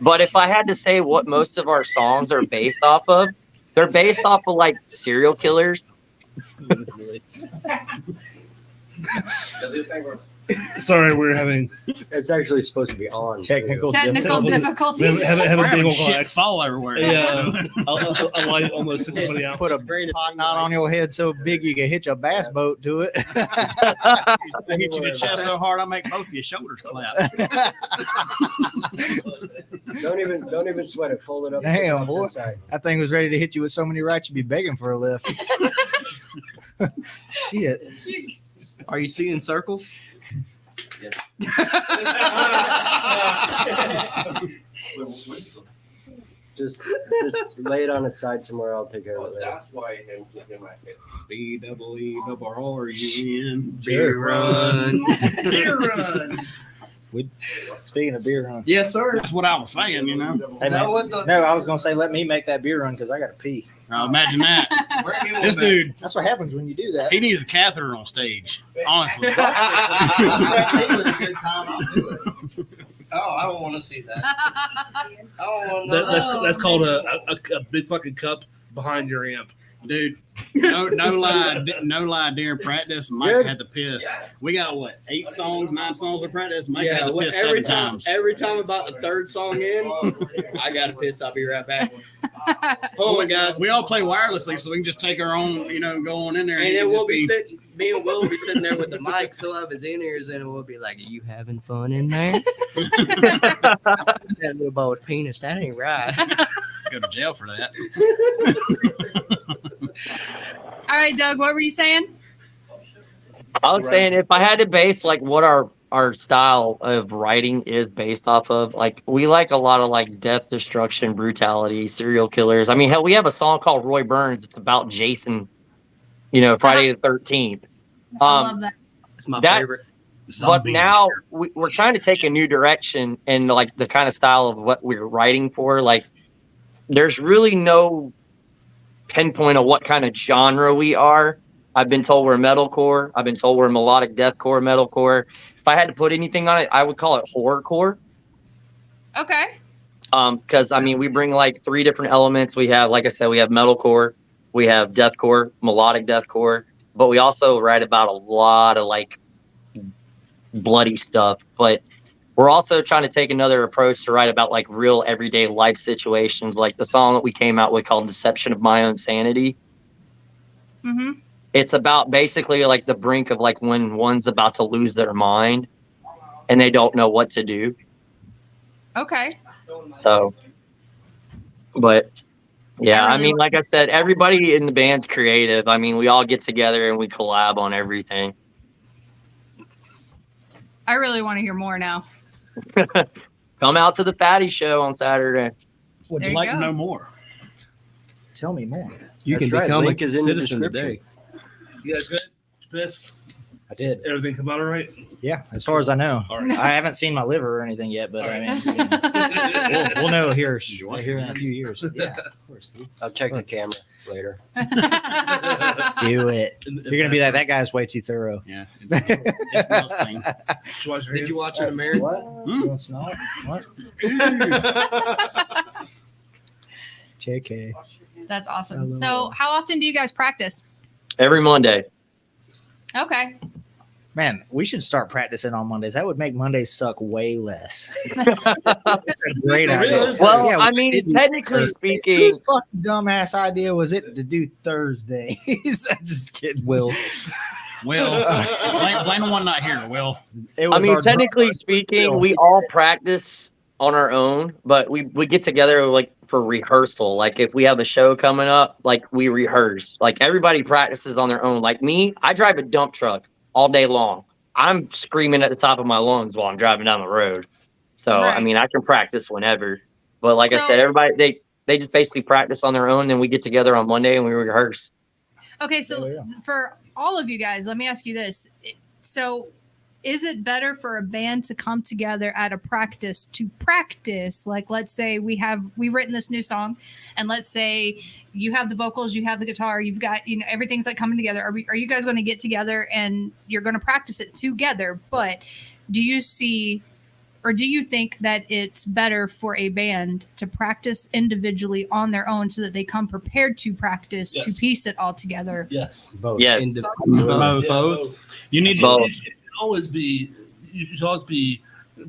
But if I had to say what most of our songs are based off of, they're based off of like serial killers. Sorry, we're having It's actually supposed to be on. too. Technical Technical difficulties. having We're having dingle shit class. fall everywhere. Yeah, a light almost took somebody out. Put a pot knot on your head so big you can hitch a bass boat to it. I hit you in the chest so hard I make both of your shoulders clap. Don't even sweat it. Fold it up. Damn, boy. Inside. That thing was ready to hit you with so many rights you'd be begging for a lift. Shit. Are you seeing circles? Just lay it on its side somewhere. I'll take care of it later. BEERUN. Beer run. Beer run. Speaking of beer run. Yes, sir. That's what I was saying, you know. Hey, man. No, I was gonna say let me make that beer run because I gotta pee. Imagine that. This dude, That's what happens when you do that. he needs a catheter on stage. Honestly. Oh, I don't want to see that. I don't want to That's called a big fucking cup behind your amp. Dude, no lie. During practice, Mike had to piss. We got what, 9 songs of practice. Mike had to piss every 7 time, times. every time about the third song in, I gotta piss. I'll be right back. Hold on, guys. We all play wirelessly, so we can just take our own, go on in there. And it then can we'll just be sitting. Me and Will will be sitting there with the mics. He'll have his in-ears, and we'll be like, "Are you having fun in there?" That little boy with penis. That ain't right. go to jail for that. All right, Doug, what were you saying? I was saying if I had to base like what our style of writing is based off of, like we like a lot of like death, destruction, brutality, serial killers. I mean, hell, we have a song called Roy Burns. It's about Jason, Friday the 13th. I love that. It's my That- favorite. But now we're trying to take a new direction in like the kind of style of what we're writing for. Like there's really no pinpoint of what kind of genre we are. I've been told we're metalcore. I've been told we're melodic deathcore, metalcore. If I had to put anything on it, I would call it horrorcore. Okay. Because I mean, we bring like 3 different elements. We have, like I said, we have metalcore, we have deathcore, melodic deathcore, but we also write about a lot of like bloody stuff. But we're also trying to take another approach to write about like real everyday life situations, like the song that we came out with called "Deception of My Own Sanity." Mm-hmm. It's about basically like the brink of like when one's about to lose their mind and they don't know what to do. Okay. So, but yeah, I mean, like I said, everybody in the band's creative. I mean, we all get together and we collab on everything. I really want to hear more now. Come out to the Fatty Show on Saturday. Would There you you like go. to No more. tell me more? You That's can right. become Link a is in the citizen description. today. You guys good? Piss? I did. Everything come out all right? Yeah, as far as I know. All right. I haven't seen my liver or anything yet, but I mean, we'll know here in a few years. Yeah, of course. I'll check the camera later. Do it. You're gonna be like, that guy's way too thorough. Yeah. It's most clean. Did you wash your Did you hands? watch it, American? What? Hmm. You want to smell it? What? JK. That's awesome. So, how often do you guys practice? Every Monday. Okay. Man, we should start practicing on Mondays. That would make Mondays suck way less. That's a great idea. Well, Yeah, I we mean, did do technically Thursday. speaking, Whose fucking dumbass idea was it to do Thursdays? I'm just kidding. Will. Will, blame the one not here. Will. It I was mean, our technically drummer. speaking, we all practice on our own, but we get together like for rehearsal. Like if we have a show coming up, like we rehearse. Like everybody practices on their own. Like me, I drive a dump truck all day long. I'm screaming at the top of my lungs while I'm driving down the road. So I Right. mean, I can practice whenever. But like I So- said, everybody they just basically practice on their own. Then we get together on Monday and we rehearse. Okay, so Yeah. for all of you guys, let me ask you this. So, is it better for a band to come together at a practice to practice? Like, let's say we've written this new song, and let's say you have the vocals, you have the guitar, you've got, everything's like coming together. Are you guys going to get together and you're going to practice it together? But do you see, or do you think that it's better for a band to practice individually on their own so that they come prepared to practice to Yes. piece it all together? Yes. Both. Yes. Both. Both. You need to. Both. You should always be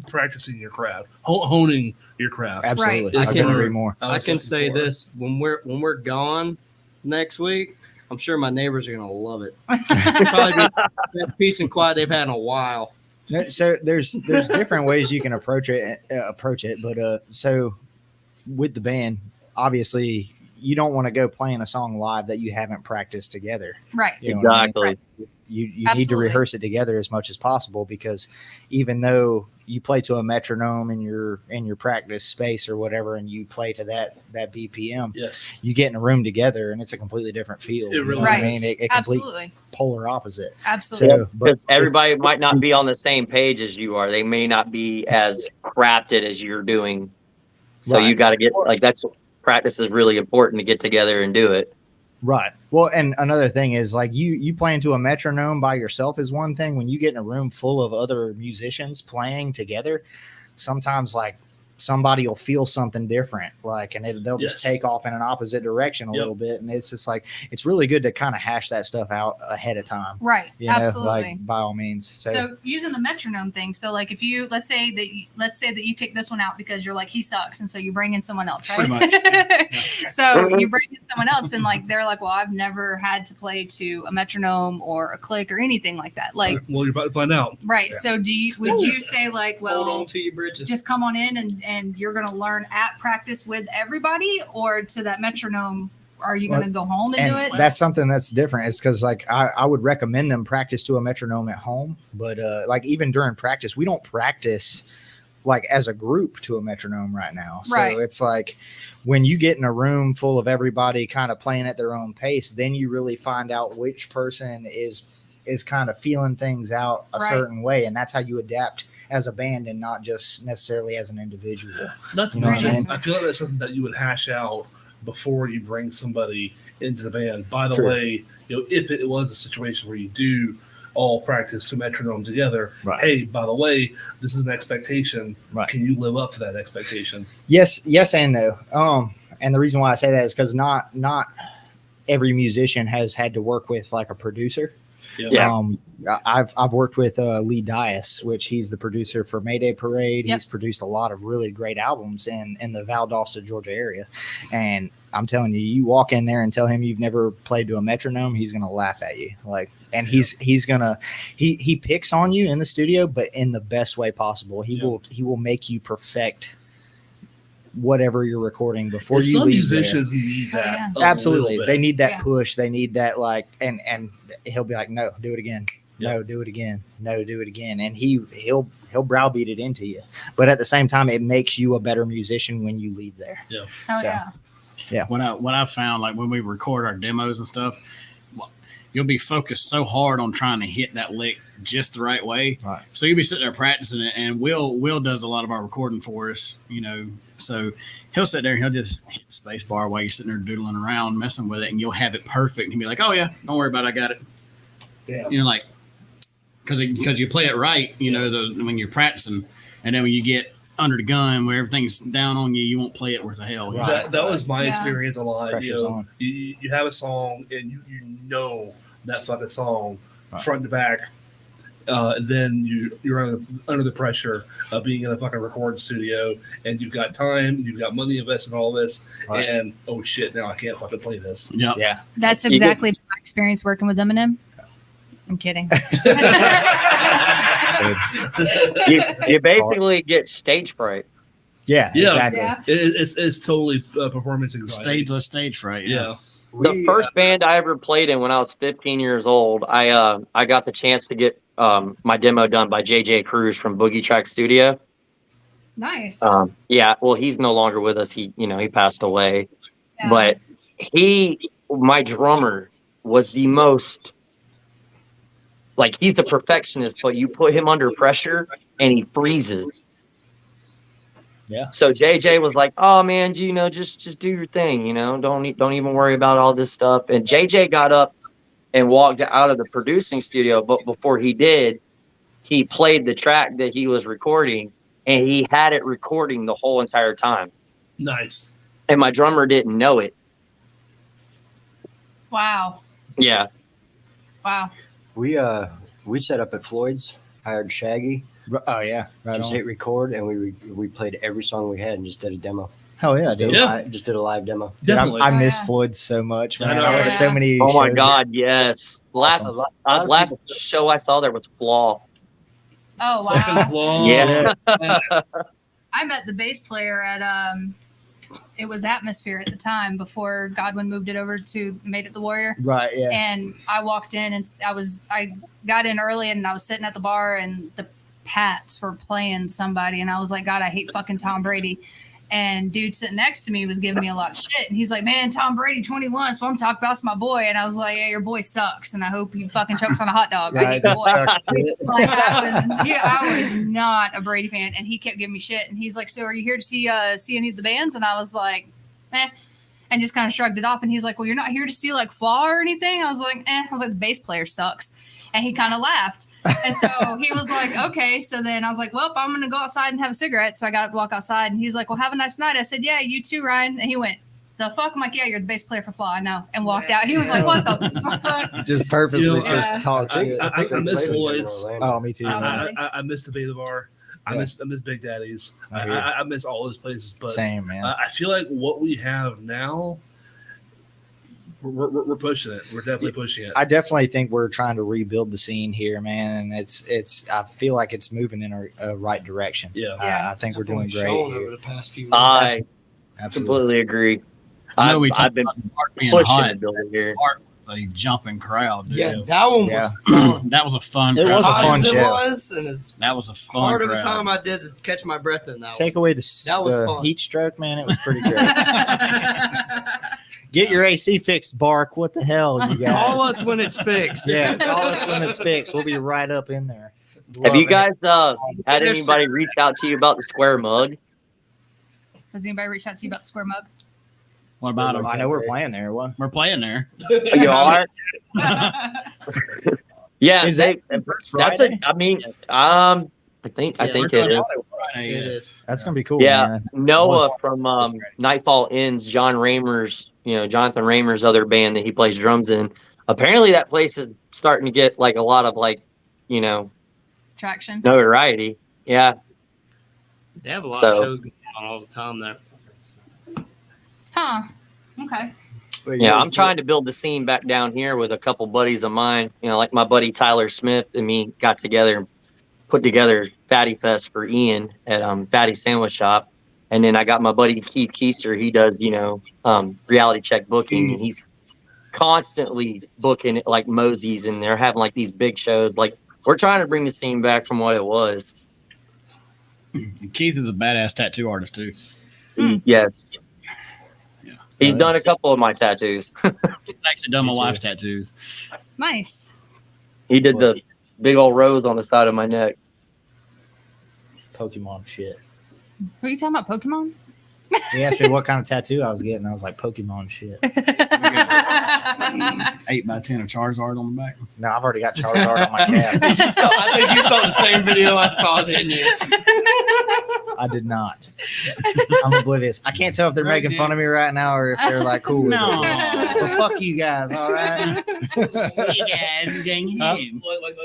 practicing your craft, honing your craft. Absolutely. Right. I couldn't agree more. I can say this: when we're gone next week, I'm sure my neighbors are gonna love it. Probably be that peace and quiet they've had in a while. So there's different ways you can approach it, but so with the band, obviously you don't want to go playing a song live that you haven't practiced together. Right. You know what I mean? Exactly. You need to Absolutely. rehearse it together as much as possible, because even though you play to a metronome in your practice space or whatever, and you play to that BPM, Yes. you get in a room together and it's a completely different feel. It really what I Right. mean? It complete Absolutely. polar opposite. Absolutely. So, but Because everybody might not be on the same page as you are. They may not be as crafted as you're doing. So you Right. got to get like that's practice is really important to get together and do it. right. Well, and another thing is like you playing to a metronome by yourself is one thing. When you get in a room full of other musicians playing together, sometimes like somebody will feel something different, like, and they'll just Yes. take off in an opposite direction a Yep. little bit. And it's just like, it's really good to kind of hash that stuff out ahead of time. Right. You know, Absolutely. like by all means. So using the metronome thing, so like if you let's say that you kick this one out because you're like he sucks, and so you bring in someone else, right? Pretty much, yeah, So you bring in someone else, and like they're like, well, I've never had to play to a metronome or a click or anything like that. Like, Well, you're about to find out. right? So would you say like, Hold well, on to your bridges. just come on in and you're gonna learn at practice with everybody, or to that metronome? Are you gonna go home and do it? that's something that's different. It's because like I would recommend them practice to a metronome at home, but like even during practice, we don't practice like as a group to a metronome right now. So Right. it's like when you get in a room full of everybody kind of playing at their own pace, then you really find out which person is kind of feeling things out a Right. certain way, and that's how you adapt as a band and not just necessarily as an individual. Not to You know what I mention, mean? I feel like that's something that you would hash out before you bring somebody into the band. By the True. way, if it was a situation where you do all practice to metronome together, Right. hey, by the way, this is an expectation. Right. Can you live up to that expectation? Yes and no. And the reason why I say that is because not every musician has had to work with like a producer. Yeah. I've worked with Lee Dias, which he's the producer for Mayday Parade. Yep. He's produced a lot of really great albums in the Valdosta, Georgia area. And I'm telling you, you walk in there and tell him you've never played to a metronome, he's gonna laugh at you. Like, and he's gonna he picks on you in the studio, but in the best way possible. He will make you perfect whatever you're recording before And you some leave there. musicians need Oh, that. yeah. a Absolutely, little they bit. need that Yeah. push. They need that like, and he'll be like, no, do it again. Yeah. No, do it again. No, do it again. And he'll browbeat it into you. But at the same time, it makes you a better musician when you leave there. Oh So- yeah. What I found, like when we record our demos and stuff, you'll be focused so hard on trying to hit that lick just the right way. Right. So you'll be sitting there practicing it, and Will does a lot of our recording for us, so he'll sit there and he'll just hit the space bar while you're sitting there doodling around, messing with it, and you'll have it perfect. And he'll be like, oh yeah, don't worry about it, I got it. Yeah. Like, because you play it right, when you're practicing, and then when you get under the gun where everything's down on you, you won't play it worth a hell. Right. That was my Yeah. experience a lot. Pressure's on. You have a song and you know that fucking song Right. front to back. Then you're under the pressure of being in a fucking recording studio, and you've got time, you've got money invested in all this, Right. and oh shit, now I can't fucking play this. Yep. Yeah. That's You get- exactly my experience working with Eminem. I'm kidding. You basically get stage fright. Yeah. Yeah. Exactly. Yeah. It's totally performance anxiety. Stage fright. Yeah. The first band I ever played in when I was 15 years old, I got the chance to get my demo done by JJ Cruz from Boogie Track Studio. Nice. Yeah, well, he's no longer with us. He passed away. Yeah. But my drummer was the most, like, he's a perfectionist, but you put him under pressure and he freezes. Yeah. So JJ was like, "Oh man, just do your thing, don't even worry about all this stuff." And JJ got up and walked out of the producing studio, but before he did, he played the track that he was recording, and he had it recording the whole entire time. Nice. And my drummer didn't know it. Wow. Yeah. Wow. We set up at Floyd's, hired Shaggy, Oh yeah. Right just on. hit record, and we played every song we had and just did a demo. Hell yeah, Just did, dude. Yeah. just did a live demo. Dude, Definitely. I miss Yeah. Floyd so much, I man. know, I went right? to so many. Oh my shows. God, yes. Last A lot of last people- show I saw there was Flaw. Oh Oh Fucking wow! Flaw. Yeah. I met the bass player at it was Atmosphere at the time before Godwin moved it over to made it the Warrior. Right. Yeah. And I walked in and I got in early and I was sitting at the bar and the Pats were playing somebody and I was like, God, I hate fucking Tom Brady. And dude sitting next to me was giving me a lot of shit. And he's like, man, Tom Brady 21. So I'm talking about my boy. And I was like, yeah, your boy sucks. And I hope he fucking chokes on a hot dog. I hate your boy. Like I was not a Brady fan. And he kept giving me shit. And he's like, so are you here to see any of the bands? And I was like, eh. And just kind of shrugged it off. And he's like, well, you're not here to see like Flaw or anything? I was like, eh. I was like, the bass player sucks. And he kind of laughed. And so he was like, okay. So then I was like, well, I'm going to go outside and have a cigarette. So I got to walk outside. And he's like, well, have a nice night. I said, yeah, you too, Ryan. And he went, the fuck? I'm like, yeah, you're the bass player for Flaw. I know. And walked out. He was like, what the fuck? Just purposely You know, just talk shit. I miss Floyd's. Oh, me too. Oh, man. really? I miss the Beta Bar. I Yeah. miss Big Daddy's. I hear you. I miss all those places. But Same, man. I feel like what we have now, we're pushing it. We're definitely pushing it. I definitely think we're trying to rebuild the scene here, man, and it's. I feel like it's moving in a right direction. Yeah. Yeah. I think we're doing great. Shown over Here. the past few I Absolutely. completely agree. I know we I've talked been about the park being pushing hot. it, building here. Park was a jumping crowd. Dude. Yeah, that one Yeah. was fun. That was a fun. It was a crowd. fun As it show. was, and as That was a fun hard of crowd. a time I did to catch my breath in that Take one. away the That was the fun. heat stroke, man. It was pretty great. Get your AC fixed, Bark. What the hell, you guys? Call us when it's fixed. Yeah, call us when it's fixed. We'll be right up in there. Have you Loving it. guys had anybody reach out to you about the square mug? Has anybody reached out to you about the square mug? What about them? I know we're playing there. What? We're playing there. You are? Yeah, Is that that's Friday? I mean, I think it is. Friday, It yes. is. That's gonna be cool. Yeah, man. Noah from Nightfall Ends, John Raymer's, Jonathan Raymer's other band that he plays drums in. Apparently, that place is starting to get like a lot of Traction. notoriety. Yeah, They have a lot So- of shows going on all the time there. Huh. Okay. yeah. I'm trying to build the scene back down here with a couple buddies of mine. Like my buddy Tyler Smith and me got together and put together Fatty Fest for Ian at Fatty Sandwich Shop. And then I got my buddy Keith Keister. He does, reality check booking. And he's constantly booking it like Mosey's, and they're having like these big shows. Like we're trying to bring the scene back from what it was. And Keith is a badass tattoo artist too. Yes. Yeah. He's done a couple of my tattoos. He's actually done my Me too. wife's tattoos. Nice. He did the big old rose on the side of my neck. Pokemon shit. Were you talking about Pokemon? He asked me what kind of tattoo I was getting. I was like, Pokemon shit. 8x10 of Charizard on the back. No, I've already got Charizard on my calf. I think you saw the same video I saw, didn't you? I did not. I'm oblivious. I can't tell if they're making fun of me right now or if they're like cool with No. it. Well, fuck you guys, all right? Like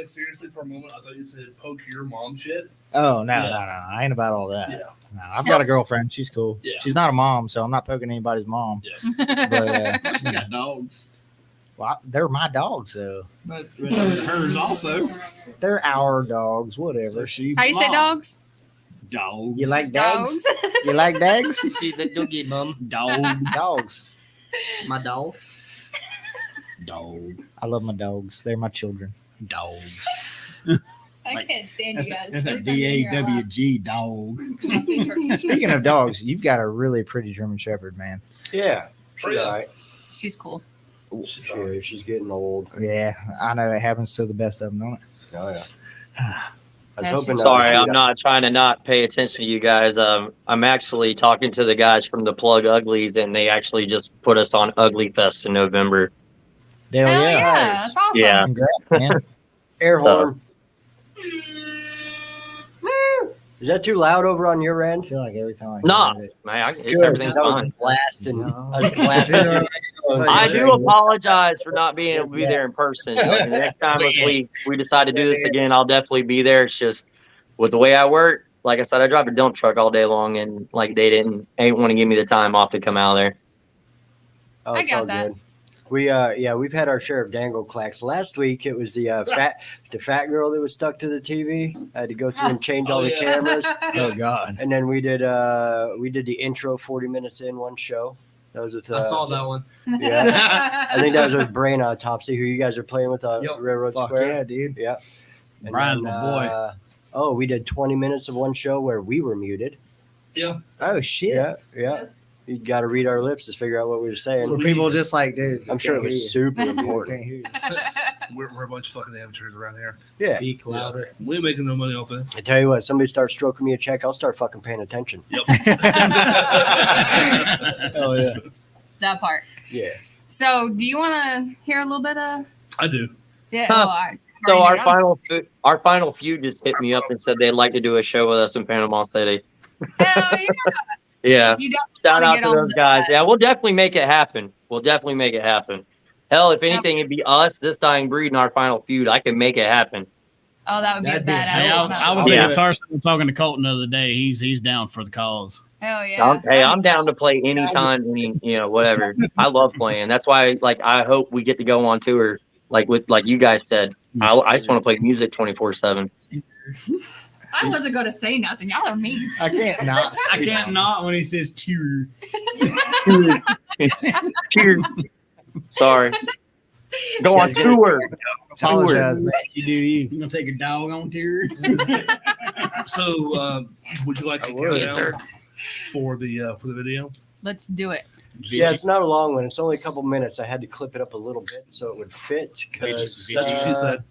seriously, for a moment, I thought you said poke your mom shit. Oh, no, Yeah. no. I ain't about all that. Yeah. No, I've got a girlfriend. She's cool. Yeah. She's not a mom, so I'm not poking anybody's mom. But She got dogs. they're my dogs, though. But hers also. They're our dogs, whatever. So she How you say dogs? Dog. You like dogs? Dogs. You like dogs? She's a doggy mom. Dog. Dogs. My dog. Dog. I love my dogs. They're my children. Dog. I can't stand That's you guys. a Every time you hear it out loud. DAWG dog. Speaking of dogs, you've got a really pretty German Shepherd, man. Yeah. She's Yeah. all right. She's cool. She's getting old. Yeah, I know it happens to the best of them, don't it? Oh yeah. I Yeah, was hoping. Sorry, I'm not trying to not pay attention to you guys. I'm actually talking to the guys from the Plug Uglies, and they actually just put us on Ugly Fest in November. Hell Hell yeah. yeah. That's awesome. Yeah. Congrats, man. Air So- horn. Woo. Is that too loud over on your I end? feel like every time I Nah. hear it. Man, it's Good, everything's 'cause I was fine. blasting. No. I was blasting. I do apologize for not being able to be there in person. And the next time if we decide to do this again, I'll definitely be there. It's just with the way I work, like I said, I drive a dump truck all day long, and like they ain't want to give me the time off to come out there. Oh, I it's got all that. good. we've had our share of dangle clacks. Last week it was the fat girl that was stuck to the TV. I had to go through and change all the yeah. cameras. Oh God. And then we did the intro 40 minutes in one show. That was with I saw that one. Yeah. I think that was with Brain Autopsy, who you guys are playing with on Yep. Railroad Fuck Square. yeah, dude. Yeah. And Brian's my boy. We did 20 minutes of one show where we were muted. Oh shit. Yeah. You got to read our lips to figure out what we were saying. Were people just like, dude? I'm sure it was super important. Can't hear you. We're a bunch of fucking amateurs around here. Yeah. Speak louder. We ain't making no money off this. I tell you what, somebody starts stroking me a check, I'll start fucking paying attention. Oh yeah. That part. Yeah. So, do you want to hear a little bit of? I do. Yeah. Huh. Oh, all right. So Bring our it final feud just hit me up and said they'd like to do a show with us in Panama City. up. Hell yeah. Yeah. You definitely Shout wanna out get to on those the guys. bus. Yeah, we'll definitely make it happen. Hell, if anything, it'd be us, this dying breed, in our final feud. I can make it happen. Oh, that would be a That'd be- badass. Hey, one. I was Yeah. at Guitar Center talking to Colton the other day. He's down for the cause. Hell yeah. I'm down to play anytime, whatever. I love playing. That's why, I hope we get to go on tour, like you guys said. I just want to play music 24/7. I wasn't going to say nothing. Y'all are mean. I can't not. I can't not when he says tour. Cheers. Sorry. Go on tour. Apologize, man. You do you. You gonna take a dog on tour? So, would you like to would. count down for the video? Let's do it. Yeah, it's not a long one. It's only a couple minutes. I had to clip it up a little bit so it would fit because That's what she said.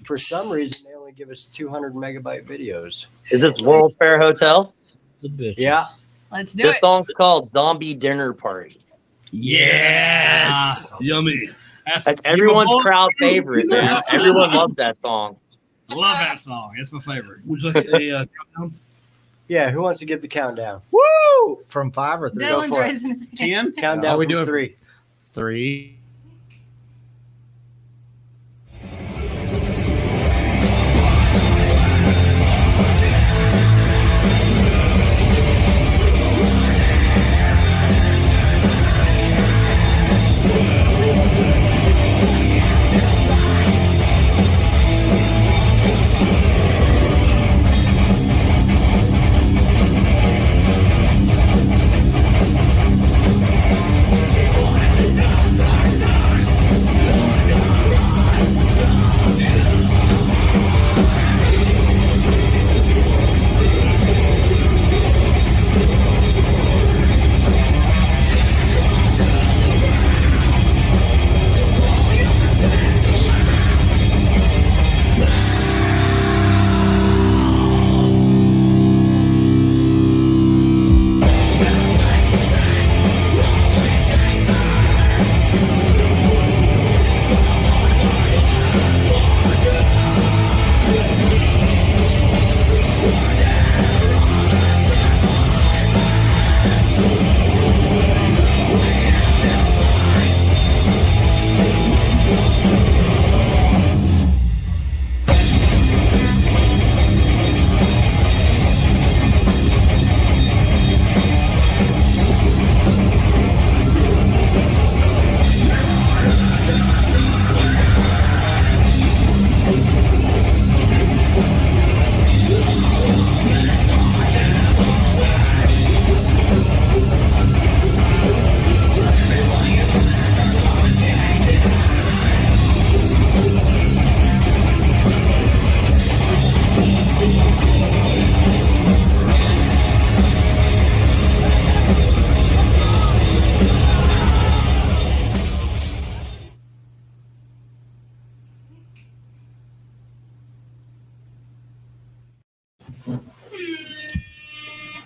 for some reason they only give us 200 megabyte videos. Is this World's Fair Hotel? It's a bitch. Yeah. Let's do This it. song's called Zombie Dinner Party. Yes. Yummy. That's everyone's crowd favorite, man. Everyone loves that song. I love that song. It's my favorite. Would you like a countdown? Yeah. Who wants to give the countdown? Woo! From 5 or 3? Dylan's for it. raising his hand. 10? Countdown. Are we from doing- 3? 3.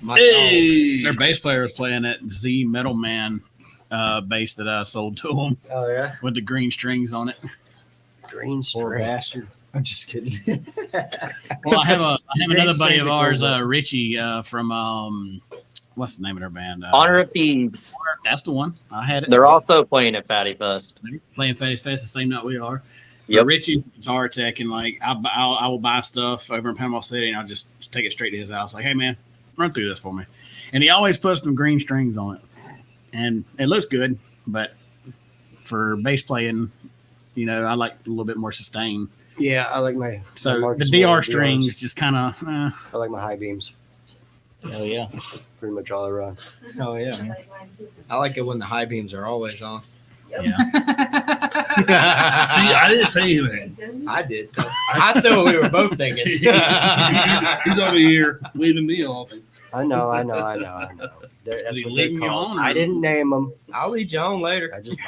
Hey! Their bass player was playing that Z Metal Man bass that I sold to him Oh yeah. with the green strings on it. Green Poor string. bastard. I'm just kidding. Well, I have another buddy of strings are ours, cool, bro. Richie from what's the name of their band? Honor of Thieves. That's the one. I had it. They're also playing at Fatty Fest. They're playing Fatty Fest the same night we are. Yep. But Richie's a guitar tech, and I will buy stuff over in Panama City, and I'll just take it straight to his house. Like, hey man, run through this for me. And he always puts some green strings on it, and it looks good. But for bass playing, I like a little bit more sustain. Yeah, I like my So Marcus the DR Miller strings just kind of. I like my high beams. Oh yeah. Pretty much all around. Oh yeah. Man. I like it when the high beams are always on. Yeah. See, I didn't say anything. I did. I said what we were both thinking. He's over here waving me off. I know. That's he what leading they you call on, it. or- I didn't name them. I'll lead you on later. I just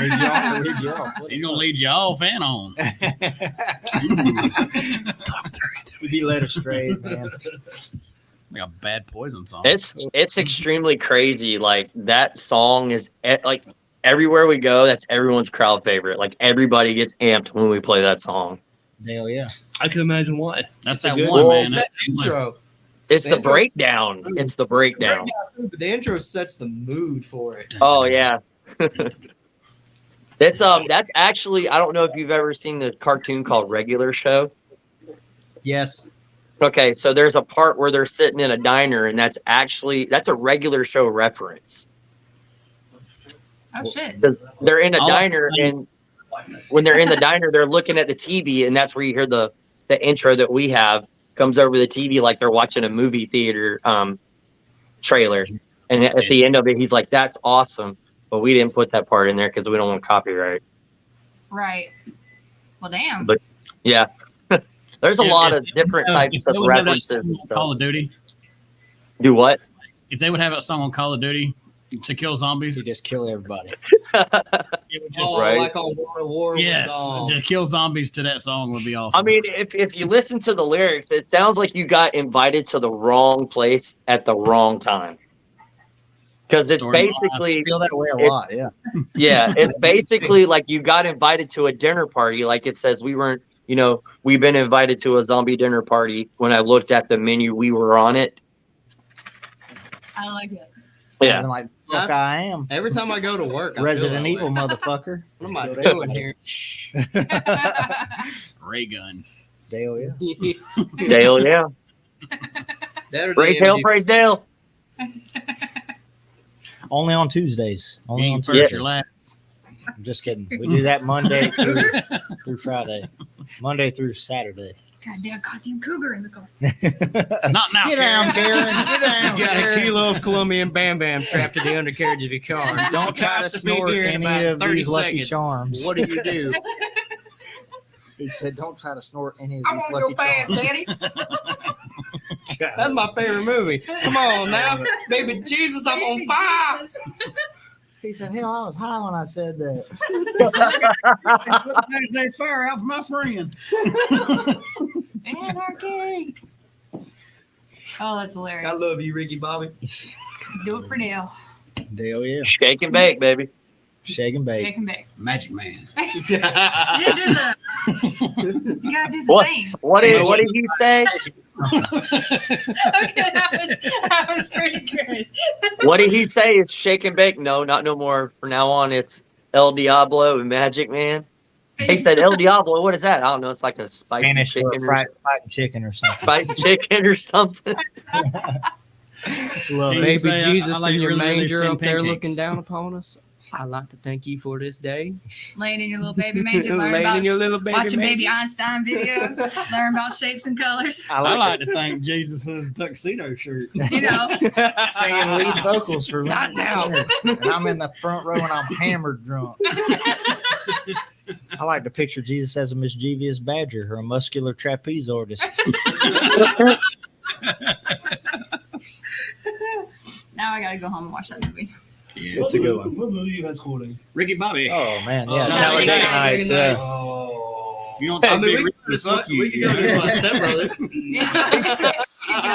lead you on. Lead you off. He's gonna lead you off and on. Be led astray, man. Like a bad Poison song. It's extremely crazy. Like that song is like everywhere we go. That's everyone's crowd favorite. Like everybody gets amped when we play that song. Hell yeah. I can imagine why. That's a that good one, one. man. That intro. It's The the intro- breakdown. It's the breakdown. But the intro sets the mood for it. Oh yeah. That's actually, I don't know if you've ever seen the cartoon called Regular Show. Yes. Okay, so there's a part where they're sitting in a diner, and that's a Regular Show reference. Oh shit. They're in a Oh, diner, and when they're in the diner, they're looking at the TV, and that's where you hear the intro that we have comes over the TV like they're watching a movie theater trailer. And at the end of it, he's like, "That's awesome," but we didn't put that part in there because we don't want copyright. Right. Well, damn. But yeah, there's a If- lot if of they different would have- types if of they would have that references. song and on stuff. Call of Duty. Do what? If they would have that song on Call of Duty to kill zombies, You just kill everybody. it would just Right. Like on World of War. yes, to kill zombies to that song would be awesome. I mean, if you listen to the lyrics, it sounds like you got invited to the wrong place at the wrong time. Because it's Story basically, I feel that way a It's- lot. Yeah. yeah, it's basically like you got invited to a dinner party. Like it says, we've been invited to a zombie dinner party. When I looked at the menu, we were on it. I like it. Yeah. I'm like, fuck, I am. Every time I go to work, I feel Resident that Evil, way. motherfucker. What am I Go doing that here? Ray gun. Dale, yeah. Dale, yeah. That or the Praise Dale, MG. praise Dale. Only on Tuesdays. Only Being on first, Tuesdays. your last. I'm just kidding. We do that Monday through Friday. Monday through Saturday. Goddamn cougar in the car. Not now. Get down, Karen. Get down, You got a Karen. kilo of Colombian Bam Bam strapped to the undercarriage of your car. Don't try to Have be snort here in any about of 30 these Lucky seconds. Charms. What do you do? He said, "Don't try to snort any of these Lucky Charms." Daddy. That's my favorite movie. Come on now, baby Jesus, I'm on fire. He said, "Hell, I was high when I said that." Put the fire out for my friend. Anarchy. Oh, that's hilarious. I love you, Ricky Bobby. Do it for Dale. Dale, yeah. Shake and bake, baby. Shake and bake. Shake and bake. Magic Man. You didn't do the. You gotta do the What? thing. What did he say? Okay, that was pretty good. What did he say? It's shake and bake. No, not no more. From now on, it's El Diablo and Magic Man. He said El Diablo. What is that? I don't know. It's like a spicy Spanish chicken, for fried chicken or something. fried chicken or something. Love He it. Baby say, I Jesus like in your really, really manger thin up there pancakes. looking down upon us. I'd like to thank you for this day. Laying in your little baby manger, learn Laying about in your little baby watching manger. Baby Einstein videos, learn about shapes and colors. I I like like to thank Jesus in his tuxedo shirt. You know, singing lead vocals for Not Leonard now. Skinner. And I'm in the front row and I'm hammered drunk. I like to picture Jesus as a mischievous badger or a muscular trapeze artist. now I gotta go home and watch that movie. Yeah. It's a good one. What movie you guys quoting? Ricky Bobby. Oh man, Oh, yeah, no, Talladega Talladega Nights. Nights. Oh. You don't I talk mean, big we Ricky, could fuck you. go to my stepbrothers.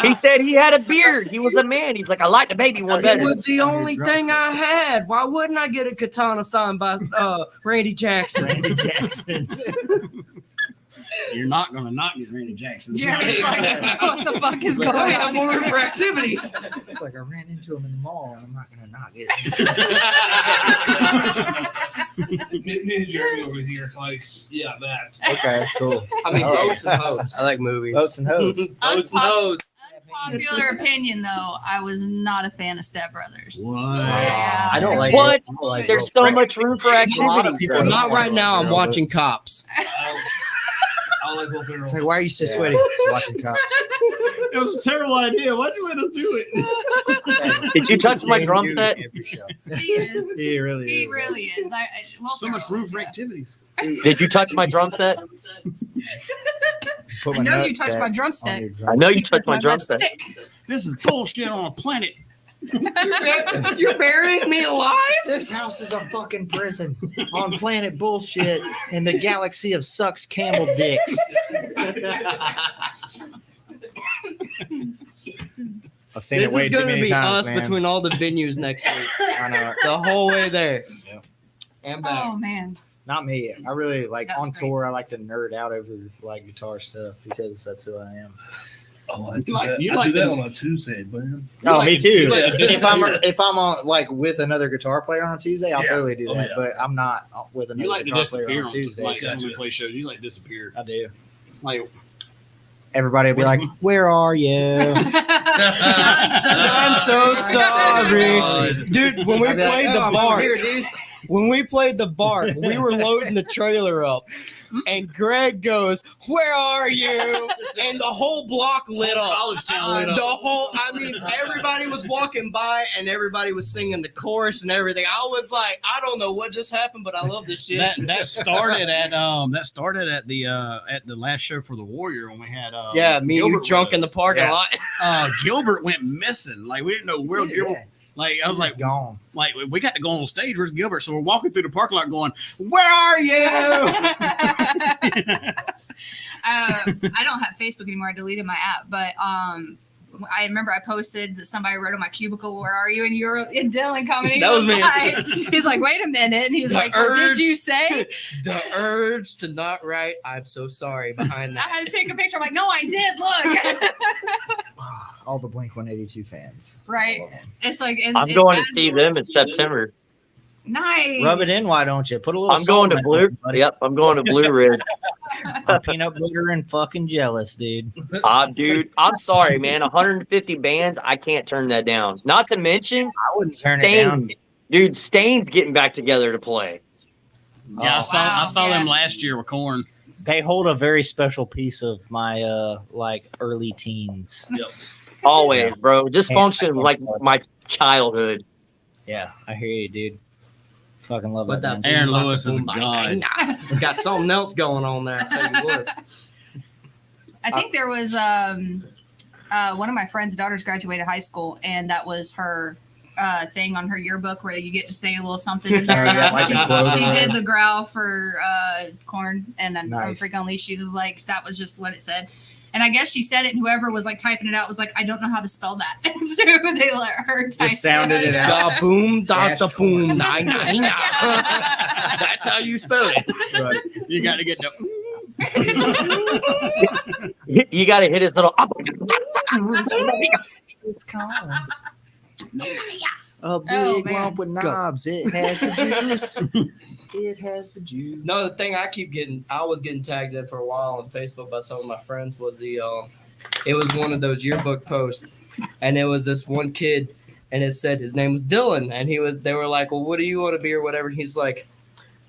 He said he had a beard. He was a man. He's like, I like the baby one It better. was the only thing I had. Why wouldn't I get a katana signed by Randy Jackson? Randy Jackson. You're not going to not get Randy Jackson. Jeremy's like, what the fuck is We going have on? more room here? for activities. It's like I ran into him in the mall. I'm not gonna not get it. Me and Jeremy over here, like, yeah, that. Okay, cool. I mean, Oh. boats and hoes. I like movies. Boats and hoes. Boats and hoes. Unpopular opinion, though, I was not a fan of Step Brothers. What? Yeah. I don't like What? it. I don't like There's it. so much room for A lot of activity. people bro. Not right now. I'm watching Cops. I like Will Ferrell. It's like, why are you so Yeah. sweaty watching Cops? It was a terrible idea. Why'd you let us do it? Did you touch my drum set? He is. He really He really is. Will So much Ferrell room is, for yeah. activities. Did you touch my drum set? Put I my know you nut touched set my on drumstick. your I drum know you With touched my drum set. stick. This is bullshit on a planet. You're burying me alive? This house is a fucking prison on planet bullshit in the galaxy of sucks camel dicks. I've seen This it way is too going to many be times, us man. between all the venues next week. I know it. The whole way there. Yeah. And back. Oh man. Not me. I really like That was on great. tour. I like to nerd out over like guitar stuff because that's who I am. Oh, I do You like- that, you I like do that the- on a Tuesday, man. Oh, like me to- too. you like to If I'm on like with another guitar player on a Tuesday, I'll Yeah. totally do Oh, that. yeah. But I'm not with another You like to guitar player disappear on on Tuesday. like so when we play shows. You like disappear. I do. Like Everybody will be like, "Where are you?" I'm so sorry. Dude, when we I'd be like, played "Oh, the I'm over bar, here, dudes." when we played the bar, we were loading the trailer up, and Greg goes, "Where are you?" And the whole block lit up. college town lit up. The whole, I mean, everybody was walking by and everybody was singing the chorus and everything. I was like, I don't know what just happened, but I love this shit. that started at the last show for the Warrior when we had yeah, me and you Gilbert drunk with in the us. parking Yeah. lot. Gilbert went missing. Like we didn't know where Yeah, Gilbert. Like I was like, gone. we got to go on stage. Where's Gilbert? So we're walking through the parking lot, going, "Where are you?" I don't have Facebook anymore. I deleted my app, but I remember I posted that somebody wrote on my cubicle, "Where are you?" And Dylan coming. That was me. He's like, "Wait a minute." And he's The like, "What did urge. you say?" The urge to not write, I'm so sorry behind I that. had to take a picture. I'm like, "No, I did. Look." All the Blink 182 fans. Right. All of them. It's like and I'm it going to adds- see them in September. Nice. Rub it in, why don't you? Put a little. I'm going to salt in Blue. it, buddy. Yep, I'm going to Blue Ridge. I'm peanut butter and fucking jealous, dude. Dude, I'm sorry, man. 150 bands, I can't turn that down. Not to mention, I wouldn't turn it down. Stain. Dude, Stain's getting back together to play. Yeah, I Wow, saw yeah. them last year with Korn. They hold a very special piece of my like early teens. Always, bro. Dysfunction like my childhood. Yeah, I hear you, dude. Fucking love But that. that band. Aaron boom, Lewis is a boom, bang, god. bang, nah. We got something else going on there. I tell you what. I think there was one of my friend's daughters graduated high school, and that was her thing on her yearbook where you get to say a little something in there. Oh, yeah, like she a quote she or did the growl for Corn, and then Nice. Freak Unleashed. She was like, that was just what it said. And I guess she said it, and whoever was like typing it out was like, I don't know how to spell that. So they let her type sounded it out. Da boom, da Dash da boom, corn. nah, nah, nah. That's how you spell it. Right. You got to get the. You got to hit his little. It's calm. A Oh, big man. lump with knobs. It has the juice. It has the juice. No, the thing I was getting tagged in for a while on Facebook by some of my friends was it was one of those yearbook posts, and it was this one kid, and it said his name was Dylan, and they were like, well, what do you want to be or whatever? And he's like,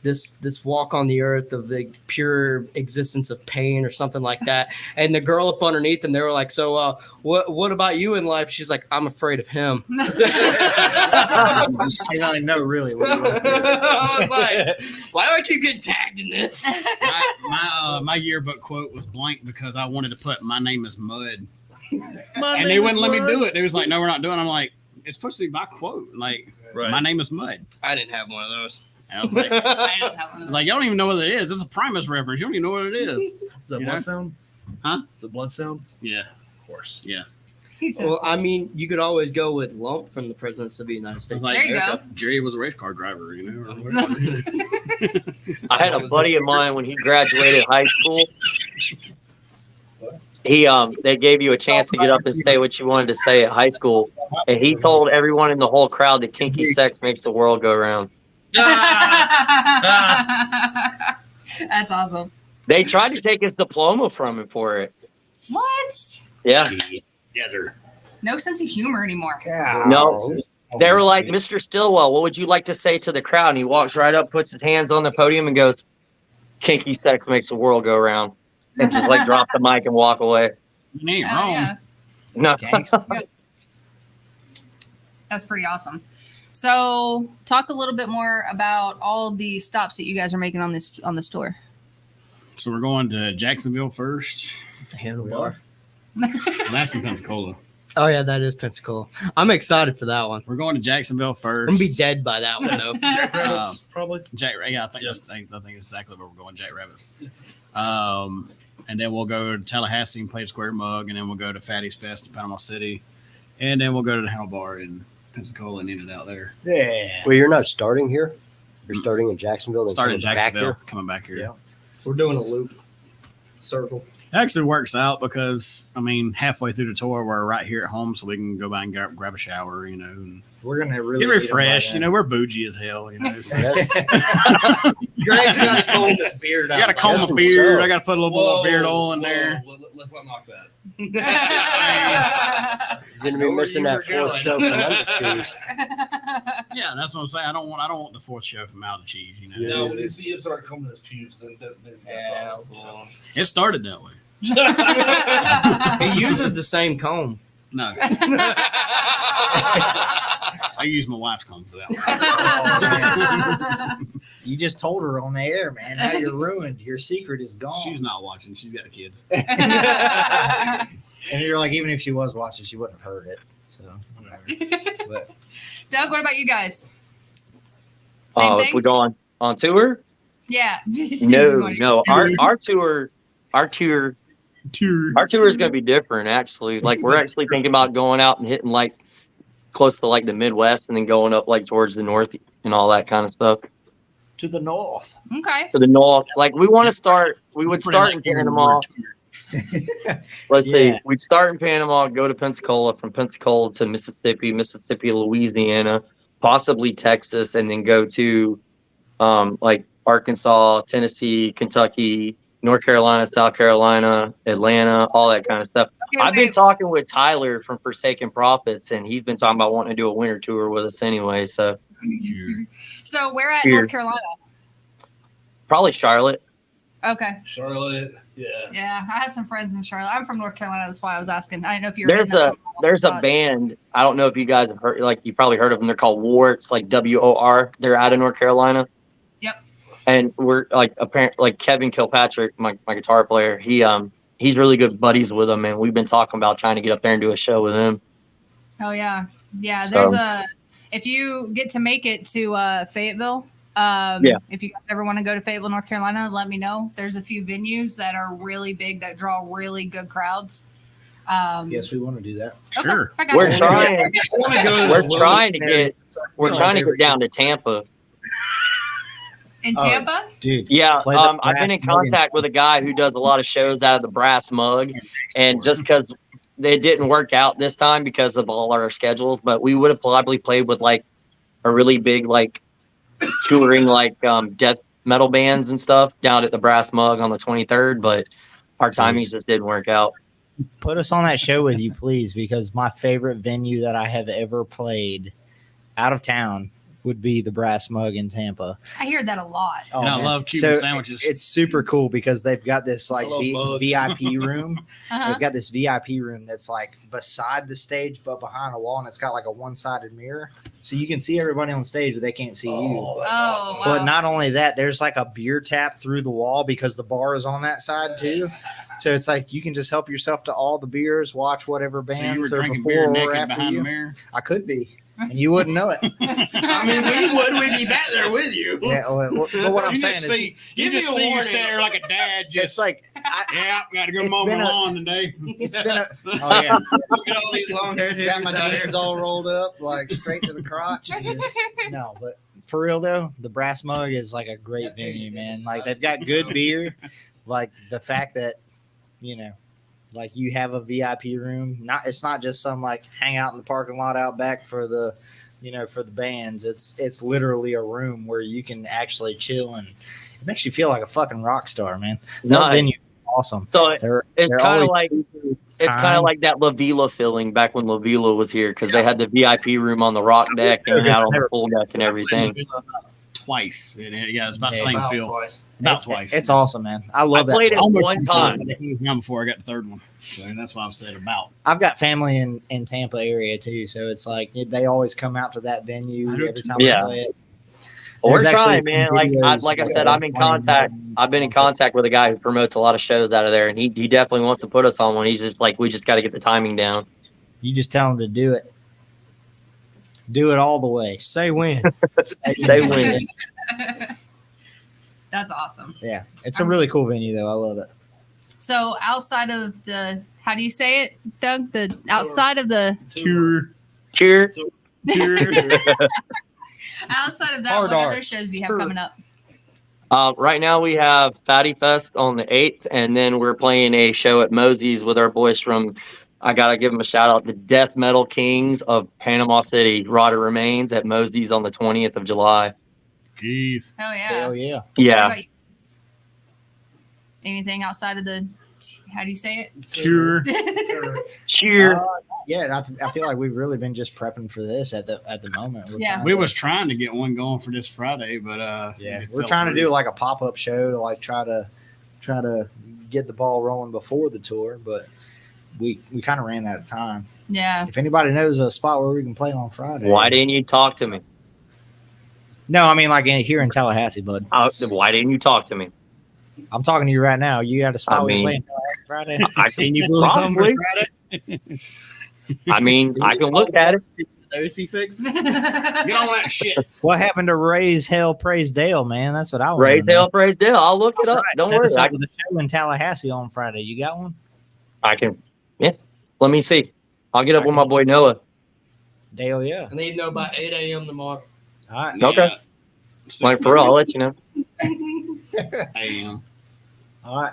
this walk on the earth of the pure existence of pain or something like that. And the girl up underneath him, they were like, so what about you in life? She's like, I'm afraid of him. I don't know really what you want to do. I was like, why do I keep getting tagged in this? My yearbook quote was blank because I wanted to put "My name is Mud," and they wouldn't let me do it. They was like, "No, we're not doing." It. I'm like, "It's supposed to be my quote. Like, Right. my name is Mud." I didn't have one of those. And I was like, I don't have one of those. "Like, y'all don't even know what it is. It's a Primus reference. You don't even know what it is." Is that You blood know? sound? Huh? Is it blood sound? Yeah, Of course. yeah. He said, Well, of I course. mean, you could always go with Lump from the Presidents of the United I States. was like, There you go. Jerry was a race car driver, you know. or whatever. I had a buddy of mine when he graduated high school. They gave you a chance to get up and say what you wanted to say at high school, and he told everyone in the whole crowd that kinky sex makes the world go round. That's awesome. They tried to take his diploma from him for it. What? Yeah, Together. No sense of humor anymore. No. They were like, Mr. Stillwell, what would you like to say to the crowd? And he walks right up, puts his hands on the podium, and goes, "Kinky sex makes the world go round," and just like drop the mic and walk away. You ain't wrong. Yeah, No, that's pretty awesome. So, talk a little bit more about all the stops that you guys are making on this tour. So we're going to Jacksonville first. Handlebar. Well, that's in Pensacola. Oh yeah, that is Pensacola. I'm excited for that one. We're going to Jacksonville first. I'm gonna be dead by that one though. Jack Rabbits, probably. Yeah, I think that's exactly where we're going. Jack Rabbits. And then we'll go to Tallahassee and play the Square Mug, and then we'll go to Fatty's Fest in Panama City, and then we'll go to the Handlebar in Pensacola and end it out there. Yeah. Well, you're not starting here. You're starting in Jacksonville. Then Starting in coming back Jacksonville, here? coming back here. Yeah. We're doing a loop, circle. It actually works out because, I mean, halfway through the tour, we're right here at home, so we can go by and grab a shower, you know, and We're gonna really get need 'em by refreshed. then. You know, we're bougie as hell, you know. So That- Greg's gonna comb his beard I out. got to comb That's my what's beard. up. I got to put a little beard oil in Whoa, there. Let's not knock that. You're gonna be missing that fourth show from Under Cheese. Yeah, that's what I'm saying. I don't want the fourth show from Out of Cheese. You know, No, when you see him start coming his pubes, then Yeah, well. it started that way. He uses the same comb. No, I use my wife's comb for that one. You just told her on the air, man. Now you're ruined. Your secret is gone. She's not watching. She's got kids. And you're like, even if she was watching, she wouldn't have heard it. So, whatever. But Doug, what about you guys? Same if we thing? go on tour, Yeah. no. Our tour is going to be different. Actually, like we're actually thinking about going out and hitting like close to like the Midwest, and then going up like towards the north and all that kind of stuff. to the north. Okay. To the north, like we want to start. We would start in Panama. Let's see. Yeah. We'd start in Panama, go to Pensacola, from Pensacola to Mississippi, Louisiana, possibly Texas, and then go to like Arkansas, Tennessee, Kentucky, North Carolina, South Carolina, Atlanta, all that kind of stuff. Okay, I've been wait. talking with Tyler from Forsaken Prophets, and he's been talking about wanting to do a winter tour with us anyway. So So where at Here. North Carolina? probably Charlotte. Okay. Charlotte, yeah. Yeah, I have some friends in Charlotte. I'm from North Carolina. That's why I was asking. I didn't know if you were. There's in that a there's a thought. band. I don't know if you guys have heard. Like you probably heard of them. They're called War. It's like WOR. They're out of North Carolina. Yep. And we're like apparent like Kevin Kilpatrick, my guitar player. He's really good buddies with them, and we've been talking about trying to get up there and do a show with him. Oh yeah, yeah. So- There's a. If you get to make it to Fayetteville, Yeah. if you guys ever want to go to Fayetteville, North Carolina, let me know. There's a few venues that are really big that draw really good crowds. Yes, we want to do that. Okay, Sure. I got We're you. trying. We're Well, trying to get. We're trying to get down to Tampa. in Tampa. Dude. Yeah, Play the I've been Brass in Mug contact with a guy who does a lot of shows out of the Brass Mug, and just because they didn't work out this time because of all our schedules, but we would have probably played with like a really big like touring like death metal bands and stuff down at the Brass Mug on the 23rd, but our timings just didn't work out. Put us on that show with you, please, because my favorite venue that I have ever played out of town would be the Brass Mug in Tampa. I hear that a lot. Oh, And I man. love Cuban So, sandwiches. It's super cool because they've got this like love bugs. VIP room. Uh-huh. They've got this VIP room that's like beside the stage, but behind a wall, and it's got like a one-sided mirror, so you can see everybody on stage, but they can't see you. Oh, that's Oh, awesome. wow. But not only that, there's like a beer tap through the wall because the bar is on that side too. So it's like you can just help yourself to all the beers, watch whatever So you were bands are drinking before beer or naked after behind you. the mirror? I could be, and you wouldn't know it. I mean, we would. We'd be back there with you. Yeah, but what I'm You saying just is, see, you give me just a see you warning. stand there like a dad, it's just like yeah, got to go it's mow been my a- lawn today. it's been a oh yeah, Look at all these long-haired got my hippies out here. jeans all rolled up like straight to the crotch. And just, no, but for real though, the Brass Mug is like a great venue, man. Like they've got good beer. Like the fact that like you have a VIP room. It's not just some like hang out in the parking lot out back for the for the bands. It's literally a room where you can actually chill, and it makes you feel like a fucking rock star, man. That Nice. venue is awesome. So They're it's they're kind of always like super it's kind kind. of like that La Vila feeling back when La Vila was here because they had the VIP room on the rock deck and out on the pool deck and everything. Twice. Yeah, it's about the Yeah, same About feel. twice. About twice. It's awesome, man. I I love that. played it place. one time. Now before I got the third one. So that's why I've said about. I've got family in Tampa area too, so it's like they always come out to that venue I do every too. time Yeah. we play it. We're There's trying, actually man. some Like videos like I of said, us I'm in playing contact. there. I've been in contact with a guy who promotes a lot of shows out of there, and he definitely wants to put us on one. He's just like, we just got to get the timing down. You just tell them to do it. Do it all the way. Say when. Say when. That's awesome. Yeah, it's a really cool venue though. I love it. So outside of the, how do you say it, Doug? The outside of the, Tour. Cheers. outside of that, Hard what R. other shows do you have coming up? Right now we have Fatty Fest on the 8th, and then we're playing a show at Mosey's with our boys from, I gotta give them a shout out, the Death Metal Kings of Panama City, Rotted Remains at Mosey's on the 20th of July. Jeez. Oh yeah. Hell yeah. What Yeah. about you? Anything outside of the, how do you say Tour. it? Cheers. Yeah, I feel like we've really been just prepping for this at the moment. We're Yeah. trying We to- was trying to get one going for this Friday, but yeah, it we're fell trying to through. do like a pop up show to like try to get the ball rolling before the tour, but we kind of ran out of time. Yeah. If anybody knows a spot where we can play on Friday, Why didn't you talk to me? No, I mean like here in Tallahassee, bud. Why didn't you talk to me? I'm talking to you right now. You got a spot I we can mean- play in Tallahassee Friday? I Can you pull something probably. for Friday? I mean, I can look at it. OC fix. Get on that shit. What happened to Raise Hell Praise Dale, man? That's what I want. Raise hell, praise Dale. I'll look it up. Don't worry. Set us up with a show in Tallahassee on Friday. You got one? I can. Yeah. Let me see. I'll get up with my boy Noah. Dale, yeah. I need to know by 8 a.m. tomorrow. All right. Okay. Yeah. Like for real, I'll let you know. Damn. All right.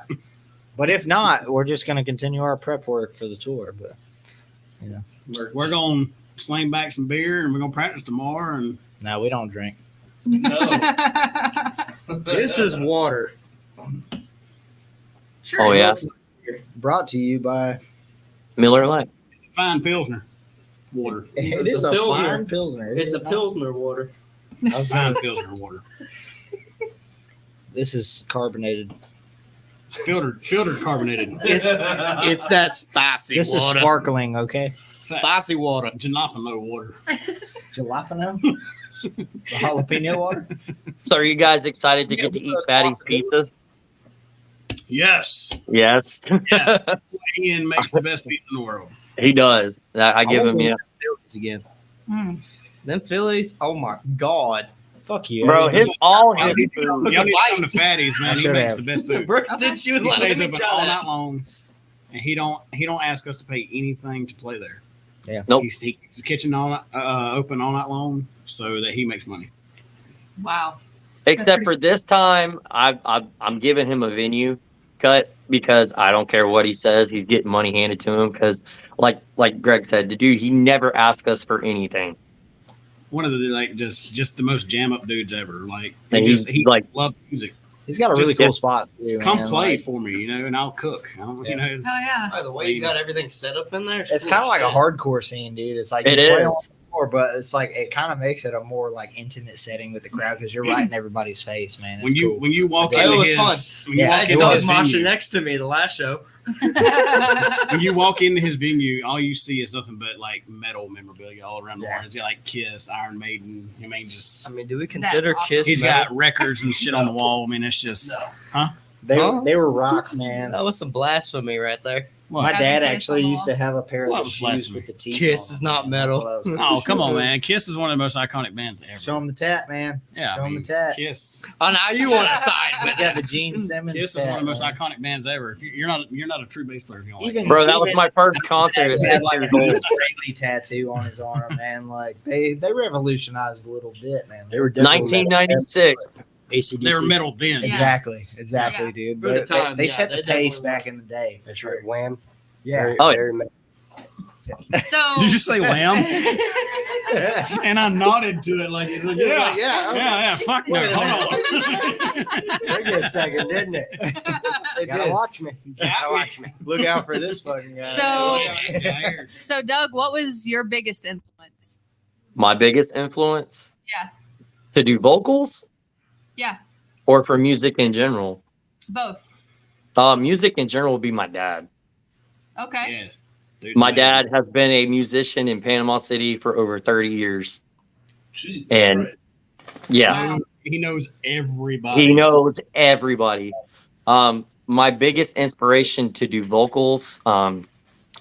But if not, we're just going to continue our prep work for the tour. But We're gonna slam back some beer and we're gonna practice tomorrow. And no, we don't drink. This is water. Sure. Oh, yeah. Brought to you by. Miller Lite. fine Pilsner water. It It's is a a Pilsner. fine Pilsner. It's a It is Pilsner water. not. Fine Pilsner water. This is carbonated. Filtered carbonated. It's that spicy This is water. sparkling, okay? Spicy water. Jalapeno water. Jalapeno? The jalapeno water? So are you guys excited to get to eat Fatty's pizza? Yes. Yes. Yes. Ian makes the best pizza in the world. He does. I give him, yeah. Phillies again. Mm. Them Phillies, oh my God. Fuck you. Bro, his all Y'all his need food. to come to Fatty's, man. I He should makes have. the best food. Brooks did. She was He like, stays let me open try all that. night long, and he don't ask us to pay anything to play there. Yeah. Nope. He's the kitchen all night, open all night long, so that he makes money. Wow. Except for this time, I'm giving him a venue cut because I don't care what he says. He's getting money handed to him because, like Greg said, the dude, he never asked us for anything. One of the just the most jam up dudes ever. Like And he like- loves music. He's got a really Just- cool spot. Too, Come man. play Like, for me, and I'll cook. Oh yeah. By the way, he's got everything set up in there. it's kind of like a hardcore scene, dude. It's like It you play is. on the floor, but it's like it kind of makes it a more like intimate setting with the crowd because you're right in everybody's face, man. It's When you cool. when you walk It into was his fun. when you Yeah, I walk had into Doug his Mosher venue, next to me the last show. when you walk into his venue, all you see is nothing but like metal memorabilia all around the Yeah. wall. He's got like Kiss, Iron Maiden. I mean, just I mean, do we consider awesome. Kiss? he's metal? got records and shit on the wall. I mean, it's just they Huh? they were rock, man. That was some blasphemy right there. what? My dad Kiss actually on the used to have a pair of What the was shoes blasphemy? with the teeth. Kiss on is them, not man. metal. That was cool. Oh, come on, man! Kiss is one of the most iconic bands ever. Show him the tat, man. Yeah, show I him mean, the tat. Kiss. Oh, now you want to side He's with got it. the Gene Simmons. Kiss is one of the tat, most man. iconic bands ever. If you're not a true bass player, if you don't like Even- it. Bro, that was my first concert at He had 6 like a years old. Disraeli tattoo on his arm, man. Like they revolutionized a little bit, man. They were definitely 1996. AC/DC. They were metal then. Yeah. Exactly, Yeah. dude. For the But time, they yeah, set they the pace definitely back in the day. For That's sure. right. Wham. Yeah. Very, Oh, yeah. very So Did you say Wham? And I nodded to it like, yeah, Like, yeah, yeah. yeah. Fuck no. Wait a Hold on. Took you a second, didn't it? They Gotta did. watch me. Gotta watch me. Look out for this fucking guy. So- So, Doug, what was your biggest influence? My biggest influence Yeah. to do vocals Yeah, or for music in general? both. Music in general would be my dad. Okay. Yes. Dude's My amazing. dad has been a musician in Panama City for over 30 years. Jeez, And right. yeah, Wow. He knows everybody. he knows everybody. My biggest inspiration to do vocals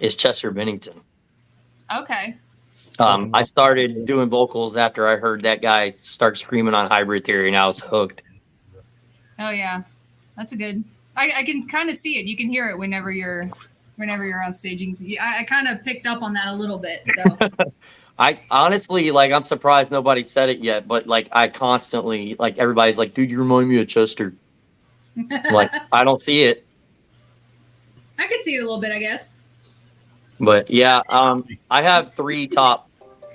is Chester Bennington. Okay. I started doing vocals after I heard that guy start screaming on Hybrid Theory, and I was hooked. Oh yeah, that's a good. I can kind of see it. You can hear it whenever you're on stage. I kind of picked up on that a little bit. So I honestly, like, I'm surprised nobody said it yet, but like, I constantly, like, everybody's like, dude, you remind me of Chester. I'm like, I don't see it. I could see it a little bit, I guess. But yeah, I have 3 top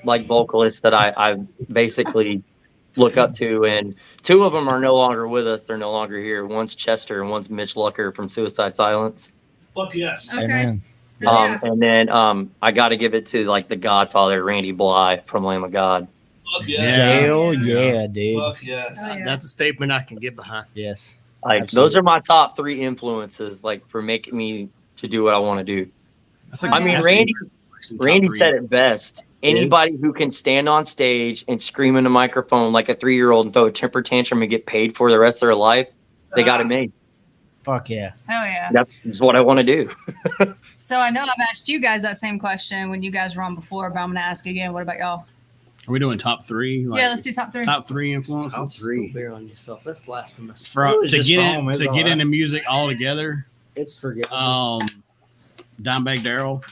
like vocalists that I basically look up to, and 2 of them are no longer with us. They're no longer here. One's Chester and one's Mitch Lucker from Suicide Silence. Fuck yes. Okay. Amen. Yeah. And then I got to give it to like the Godfather, Randy Bly from Lamb of God. Fuck yes. Yeah. Hell yeah, dude. Fuck yes. Oh, yeah. That's a statement I can get behind. Yes. Like Absolutely. those are my top 3 influences, like for making me to do what I want to do. That's Oh, a- I mean, that's Randy- interesting top Randy 3. said it best. Anybody who can stand on stage and scream in a microphone like a 3-year-old and throw a temper tantrum and get paid for the rest of their life, they got it made. Fuck yeah. Oh yeah. That's just what I want to do. So I know I've asked you guys that same question when you guys were on before, but I'm gonna ask again. What about y'all? Are we doing top 3? Like, Yeah, let's do top 3. top 3 influences. Top 3. Beer on yourself. That's blasphemous. It For, was to just get wrong, in, it's to all get right. into music altogether. It's forgivable. Dimebag Daryl.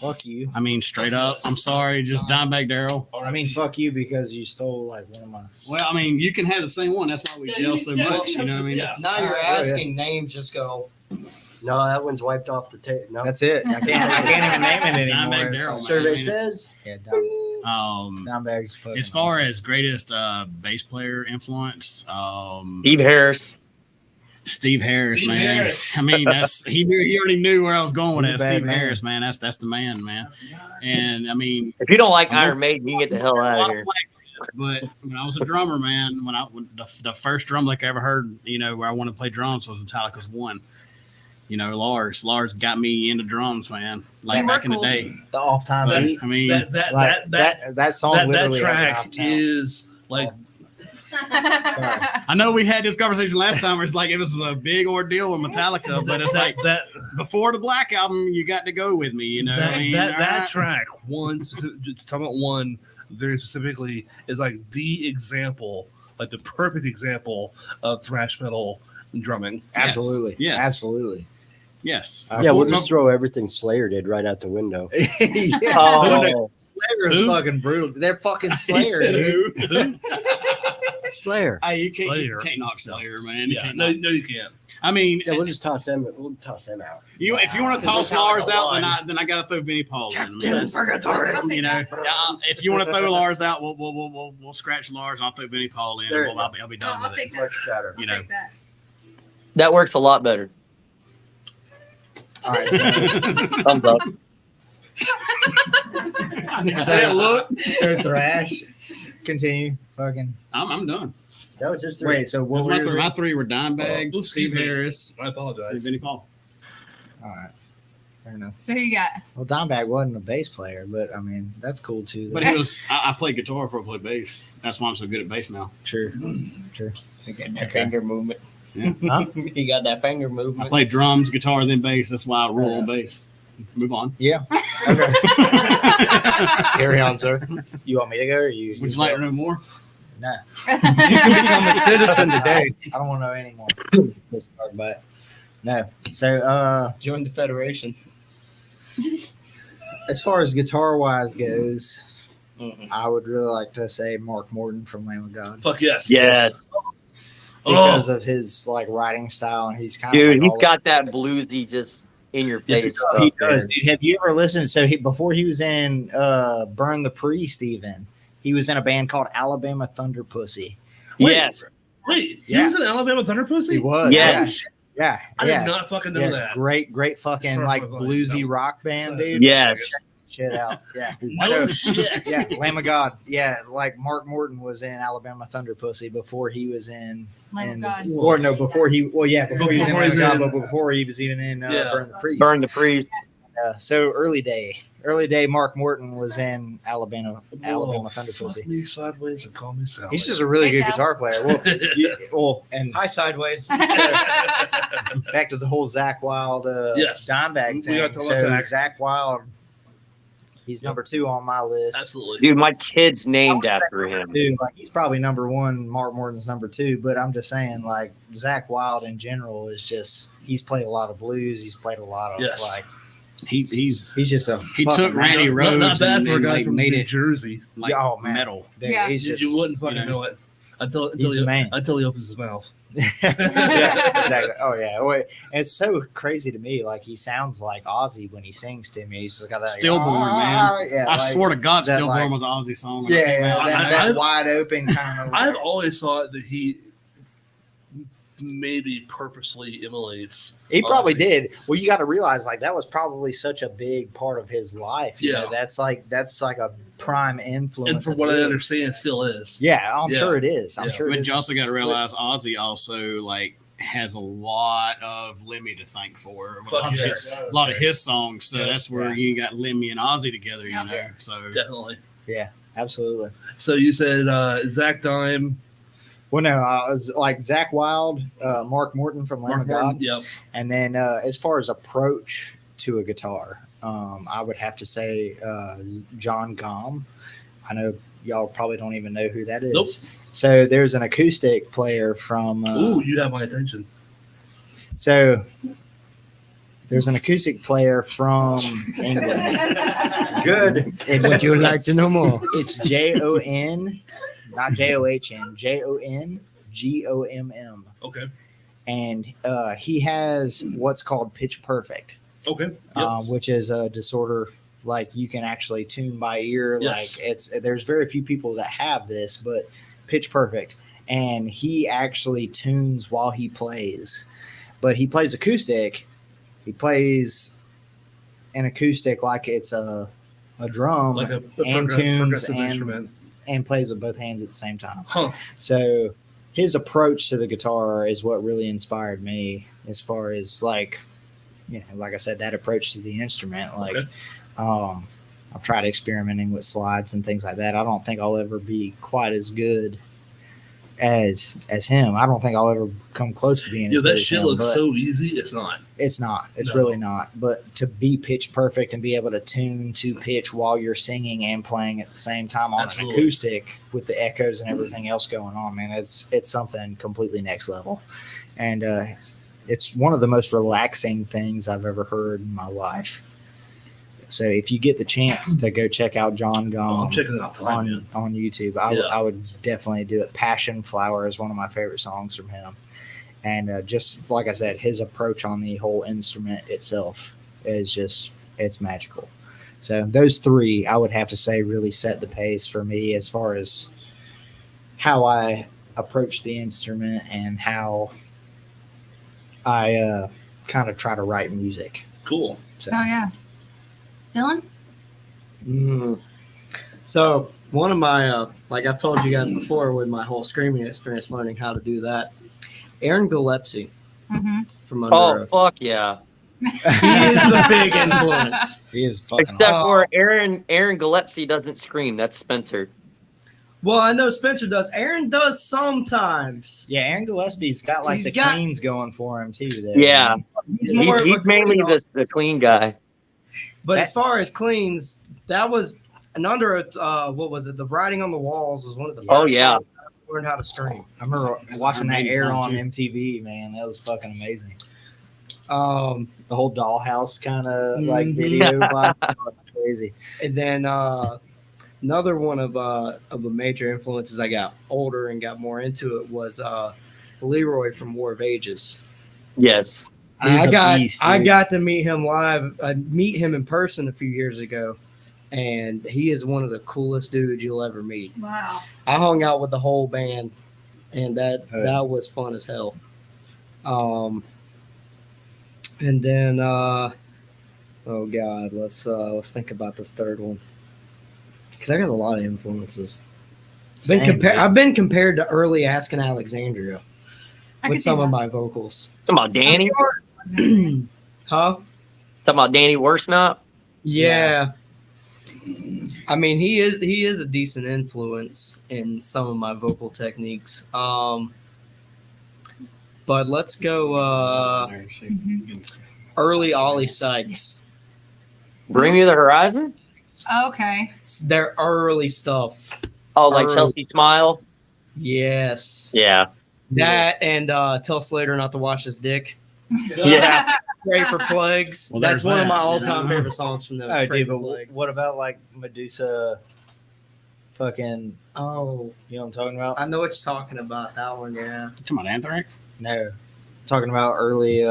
Fuck you. I mean, straight up. I'm sorry, just Dimebag Daryl. I mean, fuck you because you stole like one of my. Well, I mean, you can have the same one. That's why we gel so much. You know what I mean? Yeah. Now you're Oh, yeah. asking names. Just go. No, that one's wiped off the tape. No. That's it. I can't even name it Dimebag anymore. Daryl, It's man. like- Survey says. Yeah, Um, Dimebag's fucking. as far awesome. as greatest bass player influence, Steve Harris. Steve Harris, Steve man. Harris. I mean, that's he already knew where I was going with He's that. a bad Steve man. Harris, man. That's the man, man. And I mean, If you don't like Iron Maiden, you can get the hell a out of lot here. of flack for this, but when I was a drummer, man, when the first drum lick I ever heard, you know, where I wanted to play drums was Metallica's One. You know, Lars got me into drums, man. Like They were back in the cool. day. the off-time So, beat. I mean, That song that literally has an track off-time. is like I know we had this conversation last time where it's like it was a big ordeal with Metallica, but it's like that before the Black Album, you got to go with me, you know. that, what I mean? that, All that right. track just talking about one very specifically is like the example, like the perfect example of thrash metal drumming. Absolutely. Yes. Absolutely. Yes. Yeah, we'll just throw everything Slayer did right out the window. yeah. Oh, Slayer is Who? fucking brutal. They're fucking Slayer, said dude. Slayer. Hey, you Slayer. can't knock Slayer, man. You Yeah, can't no, knock- no, you can't. I mean, Yeah, we'll just toss them. We'll toss them out. if you want to toss Lars out, then I got to throw Vinnie Paul in. That's- You know, if you want to throw Lars out, we'll scratch Lars. I'll throw Vinnie Paul in. There And you I'll be done I'll with it. take that. Much better. You know. Take that. that works a lot better. All right, so, Thumbs up. Say look. so thrash. Continue. Fucking. I'm done. That was just three. Wait. So what That's were my your? three were Dimebag, Oh, excuse Steve me. Harris, I and apologize. Vinnie Paul. All right. Fair enough. So who you got? Well, Dimebag wasn't a bass player, but I mean that's cool too. But he was. I played guitar before I played bass. That's why I'm so good at bass now. True. True. You got that Okay. finger movement. Yeah. Huh? You got that finger I movement. played drums, guitar, then bass. That's why I rule on bass. Move on. Yeah. Okay. Carry on, sir. You want me to go or you? Would you like to know more? No. You can become a citizen today. I don't want to know anymore. This part, but no. So Join the Federation. as far as guitar wise goes, Mm-mm. I would really like to say Mark Morton from Lamb of God Fuck yes. Yes, because of his like writing style, and he's kind of dude, like he's all- got that bluesy, just in your Yes, face He stuff. does. Dude, have you ever listened? So before he was in Burn the Priest, even he was in a band called Alabama Thunder Pussy. Wait, Yes, Wait, he Yeah. was an Alabama Thunder Pussy? He was. Yes. Yeah, I yeah. did not fucking know Yeah, that. great fucking Sorry, like my voice. bluesy No. rock band, dude. Yes. Check that shit out. Yeah. No So- shit. Yeah, Lamb of God. Yeah, like Mark Morton was in Alabama Thunder Pussy before he was in. Lamb of in- God. Or no, before he. Well, yeah, before he was in Before Lamb of he's God, in- but before he was even in Yeah. Burn the Priest. Burn the Priest. So early day. Mark Morton was in Alabama Whoa, Thunder fuck Pussy. me sideways and call me Sally. He's just a really Hey, good Sal. guitar player. And Hi, sideways. back to the whole Zach Wild Yes. Dimebag We thing. got to talk So about Zach. Zach Wild, he's number 2 on my list. Absolutely. Dude, my kid's named after him. Dude, like he's probably number 1. Mark Morton's number 2. But I'm just saying, like Zach Wild in general is just he's played a lot of blues. He's played a lot of Yes. like He's he's just a he fucking took Randy master. Rhodes Not bad and, for a and, guy like from made New it Jersey. like Oh, man. metal. Dude, Yeah. he's just You wouldn't fucking you know. know it until He's the man. until he opens his mouth. yeah, exactly. Oh yeah. Wait, it's so crazy to me. Like he sounds like Ozzy when he sings to me. He's just got that Stillborn, man. Yeah, I like, swear to God, that, Stillborn like- was an Aussie song. when it Yeah, came yeah, out. that I've- wide open kind of. I've always thought that he maybe purposely emulates. He probably Ozzy. did. Well, you got to realize like that was probably such a big part of his life. You know, Yeah. that's like a prime influence. And from of what I his. understand, still is. Yeah, I'm Yeah. sure it is. I'm Yeah. sure it But is. you also got to realize Ozzy also like has a lot of Lemmy to thank for. Fuck a lot, yes. a lot of his songs, so Yeah. that's where you got Lemmy and Ozzy together. You Yeah. know, so Definitely. Absolutely. So you said Zach Dime, Well, no, it was like Zach Wild, Mark Morton from Lamb Mark of God. Morton. Yep. And then as far as approach to a guitar, I would have to say John Gom. I know y'all probably don't even know who that is. Nope. So there's an acoustic player from. Ooh, you have my attention. So there's an acoustic player from England. Good. It's, Would you like to know more? It's Jon, not John, Jongomm. Okay. And he has what's called pitch perfect. Okay. Yep. Which is a disorder like you can actually tune by ear. Yes. Like there's very few people that have this, but pitch perfect. And he actually tunes while he plays, but he plays acoustic. He plays an acoustic like it's a drum Like a and tunes progressive and- instrument. and plays with both hands at the same time. Huh. So his approach to the guitar is what really inspired me as far as like, you know, like I said, that approach to the instrument. Like, Okay. I've tried experimenting with slides and things like that. I don't think I'll ever be quite as good as him. I don't think I'll ever come close to being Yeah, as good that as shit him, looks but so easy. It's not. it's not. It's No. really not. But to be pitch perfect and be able to tune to pitch while you're singing and playing at the same time on Absolutely. an acoustic with the echoes and everything else going on, man, it's something completely next level. And it's one of the most relaxing things I've ever heard in my life. So if you get the chance to go check out John I'm Gom checking it out tonight, man. on YouTube, Yeah. I would definitely do it. Passion Flower is one of my favorite songs from him. And just like I said, his approach on the whole instrument itself is just, it's magical. So those three, I would have to say, really set the pace for me as far as how I approach the instrument and how I kind of try to write music. Cool. So Oh yeah. Dylan? So one of my, like I've told you guys before, with my whole screaming experience, learning how to do that. Aaron Gillespie Mm-hmm. from Under Oh Oath. fuck yeah! He is a big influence. he is fucking Except awesome. for Aaron Gillespie doesn't scream. That's Spencer. Well, I know Spencer does. Aaron does sometimes. Yeah, Aaron Gillespie's got like He's the got- cleans going for him too. Though. Yeah. He's more of a He's mainly clean- the clean guy. But as far as cleans, that was an Under Oath. What was it? The Writing on the Walls was one of the first Oh, yeah. songs I learned how to scream. I remember It's watching that an air amazing on song, MTV. Man, that was fucking amazing. The whole dollhouse kind of like Mhm. video vibe. Oh, it's crazy. And then another one of the major influences I got older and got more into it was Leroy from War of Ages. Yes. He's I a got beast, I dude. got to meet him live. I meet him in person a few years ago, and he is one of the coolest dudes you'll ever meet. Wow. I hung out with the whole band, and that Hey. that was fun as hell. And then, oh God, let's think about this third one because I got a lot of influences. Same, dude. I've been compared to early Asking Alexandria I with can see some of that. my vocals. Talking about Danny. Huh? Talking about Danny Worsnop. Yeah. I mean, he is a decent influence in some of my vocal techniques. But let's go early Ollie Sykes. Bring Me the Horizon. Okay. It's their early stuff. Oh, like Early. Chelsea Smile. Yes. Yeah. That and tell Slater not to wash his dick. Yeah. Pray for Plagues. Well, That's there's one of my that. all-time favorite songs from those. Oh, Pray dude, for but Plagues. what about like Medusa? Fucking, Oh, you know what I'm talking about? I know what you're talking about. That one, yeah. Talking about Anthrax? No, talking about early.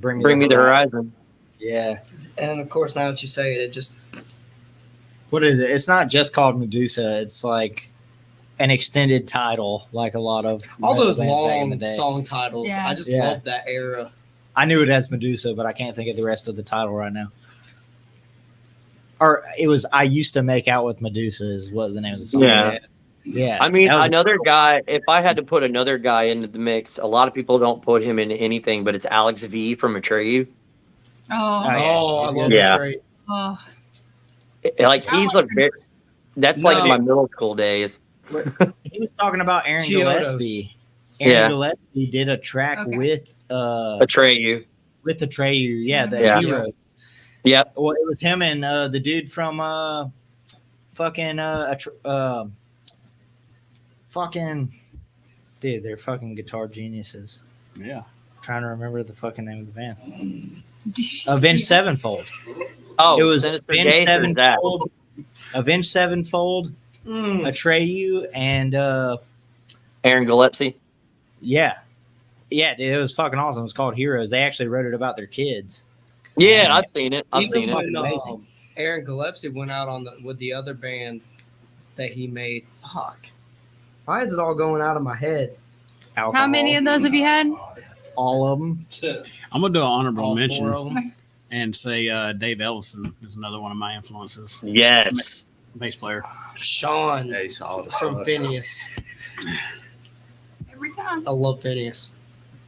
Bring Bring Me the Horizon. Yeah. And of course, now that you say it, it just What is it? It's not just called Medusa. It's like an extended title, like a lot of all metal those bands back in the long day. song titles. Yeah. I just Yeah. love that era. I knew it as Medusa, but I can't think of the rest of the title right now. Or it was I Used to Make Out with Medusa is what the name of the song. Yeah. Yeah. I mean, That was- another guy, if I had to put another guy into the mix, a lot of people don't put him into anything, but it's Alex V from Atreyu. Oh. Oh, yeah. Oh, I He's love good. Yeah. that trait. Oh. Like, he's a bit, that's like No. my middle school days. He was talking about Aaron Chiodos. Gillespie. Yeah. Aaron Gillespie did a track Okay. with Atreyu. Atreyu. Yeah, the Yeah. hero. Yep. Well, it was him and the dude from fucking dude, they're fucking guitar geniuses. Yeah. trying to remember the fucking name of the band. Avenged Sevenfold. Oh, It was Sinister Avenged Gaze or is that? Sevenfold, Avenged Sevenfold, Atreyu, and Aaron Gillespie. yeah, dude, it was fucking awesome. It was called Heroes. They actually wrote it about their kids. Yeah, I've seen it. I've Even seen it. when Amazing. Aaron Gillespie went out on with the other band that he made. Fuck. Why is it all going out of my head? How many of those have you had? All of them. I'm gonna do an honorable All mention four of them. and say Dave Ellison is another one of my influences. Yes. Bass player. Sean Hey, solid. from Phineas. Every time. I love Phineas.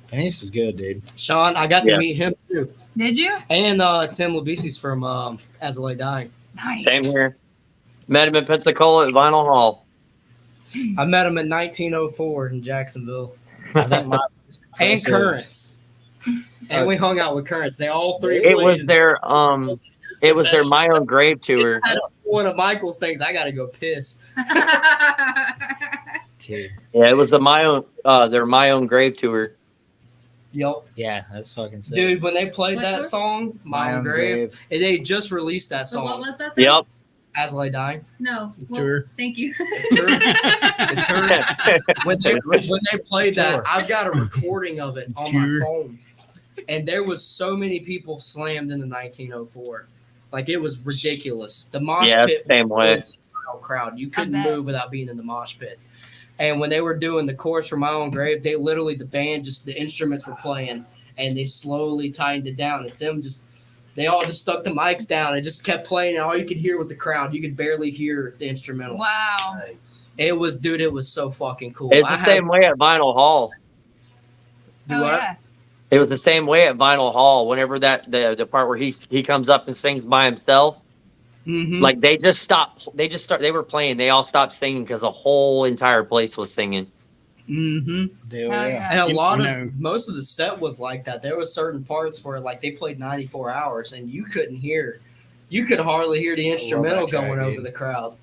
Phineas is good, dude. Sean, I got Yeah. to meet him too. Did you? And Tim Labisi's from As I Lay Dying. Nice. Same here. Met him in Pensacola at Vinyl Hall. I met him in 1904 in Jacksonville. I think my And Currents. And we hung out with Currents. They all three. It was played. their My Own Grave tour. One of Michael's things. I gotta go piss. Dude. Yeah, it was their My Own Grave tour. Yup. Yeah, that's fucking sick. Dude, when they played What that tour? song, My Own Grave, and they just released that So what song, was that? Then? Yep. As I Lay Dying. No. Well, Tour. thank you. The tour. When they played that, Tour. I've got a recording of it on Tour. my phone. And there was so many people slammed in the 1904. Like, it was ridiculous. The mosh Yeah, pit same was way. the entire crowd. You couldn't bet. move without being in the mosh pit. And when they were doing the chorus for My Own Grave, they literally, the band, just the instruments were playing, and they slowly tightened it down. And Tim they all just stuck the mics down and just kept playing, and all you could hear was the crowd. You could barely hear the instrumental. Wow. It was so fucking cool. It's the same way at Vinyl Hall. Oh what? yeah. It was the same way at Vinyl Hall. Whenever the part where he comes up and sings by himself, Mm-hmm. like they were playing. They all stopped singing because the whole entire place was singing. Mm-hmm. Dude, Hell yeah. And a You lot know. of most of the set was like that. There was certain parts where like they played 94 hours and you could hardly hear the instrumental that track, going over dude. the crowd.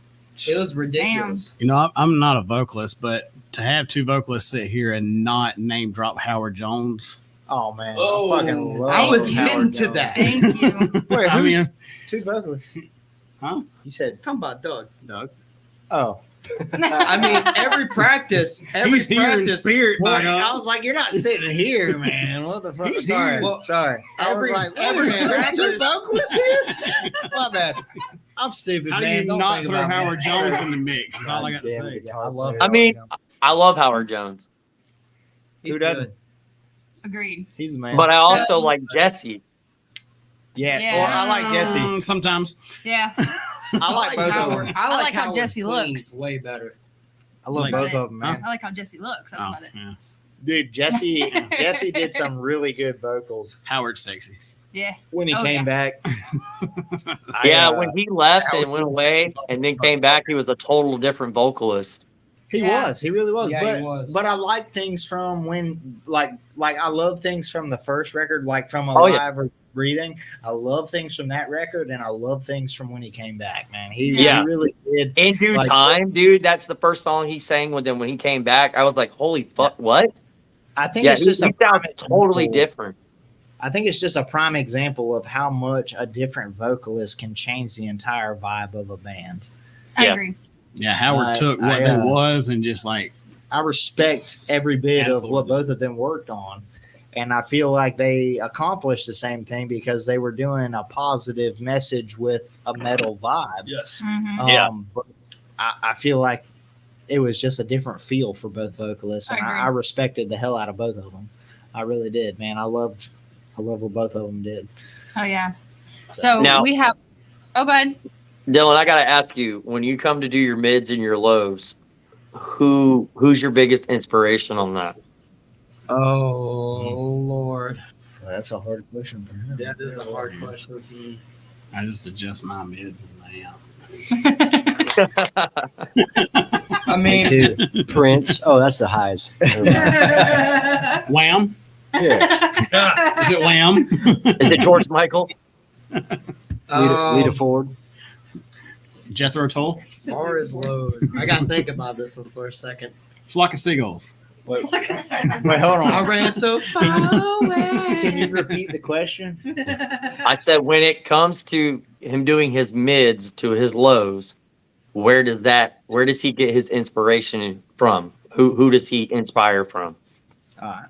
It was ridiculous. You know, I'm not a vocalist, but to have two vocalists sit here and not name drop Howard Jones. Oh man, Oh, I fucking love I was Howard getting to Jones. that. Thank you. Wait, I who's mean, two vocalists? Huh? You said Talking about Doug. Doug. oh. I mean, every practice, He's here in spirit, Boy, by I God. was like, you're not sitting here, man. What the fuck? He's sorry, here. Well, sorry. I was every- like, every wait a minute, there's two practice- vocalists here. My bad. I'm stupid, How do man. you Don't not think throw about me. Howard Jones in the mix? Is all I got to God damn say. it, I love I mean, I love Howard Jones. He's Who doesn't? good. Agreed. He's the man. But I also So- like Jesse. yeah, Yeah. well, I like Jesse. Sometimes. Yeah. I like both of Howard. them. I like how Howard Jesse cleans looks. way better. I love Like- both of them, man. I like how Jesse looks. That's Oh, about it. yeah. Dude, Jesse did some really good vocals Howard's sexy. Yeah. when he Oh, came yeah. back. Yeah, I, when he left Howard and went was away such a- and then came back, he was a total different vocalist. he Yeah. was, he really was. Yeah, but he was. but I like things from when like I love things from the first record, like from Oh, yeah. Alive or Breathing. I love things from that record, and I love things from when he came back. Man, he Yeah. really did. In due Like- time, dude, that's the first song he sang with them when he came back. I was like, holy fuck, what? I think Yeah, it's he just a sounds prime totally example- different. I think it's just a prime example of how much a different vocalist can change the entire vibe of a band. I Yeah. agree. Yeah, Howard took what I, it was and just like I respect every bit of what both of them worked on. And I feel like they accomplished the same thing because they were doing a positive message with a metal vibe. Yes. Mhm. Yeah. But I feel like it was just a different feel for both vocalists. I And agree. I respected the hell out of both of them. I really did, man. I love what both of them did. Oh yeah. So Now- we have. Oh, go ahead. Dylan, I gotta ask you, when you come to do your mids and your lows, who's your biggest inspiration on that? Oh Lord, Well, that's a hard question for him. that is a hard question. I just adjust my mids and layout. I Me mean, too. Prince. Oh, that's the highs. Wham! Yeah. Is it Wham? Is it George Michael? Lita Ford. Jethro Tull? as far as lows, I gotta think about this one for a second. Flock of Seagulls. Wait, Wait, wait, hold I on. ran so far away. Can you repeat the question? I said when it comes to him doing his mids to his lows, where does he get his inspiration from? Who does he inspire from? All right.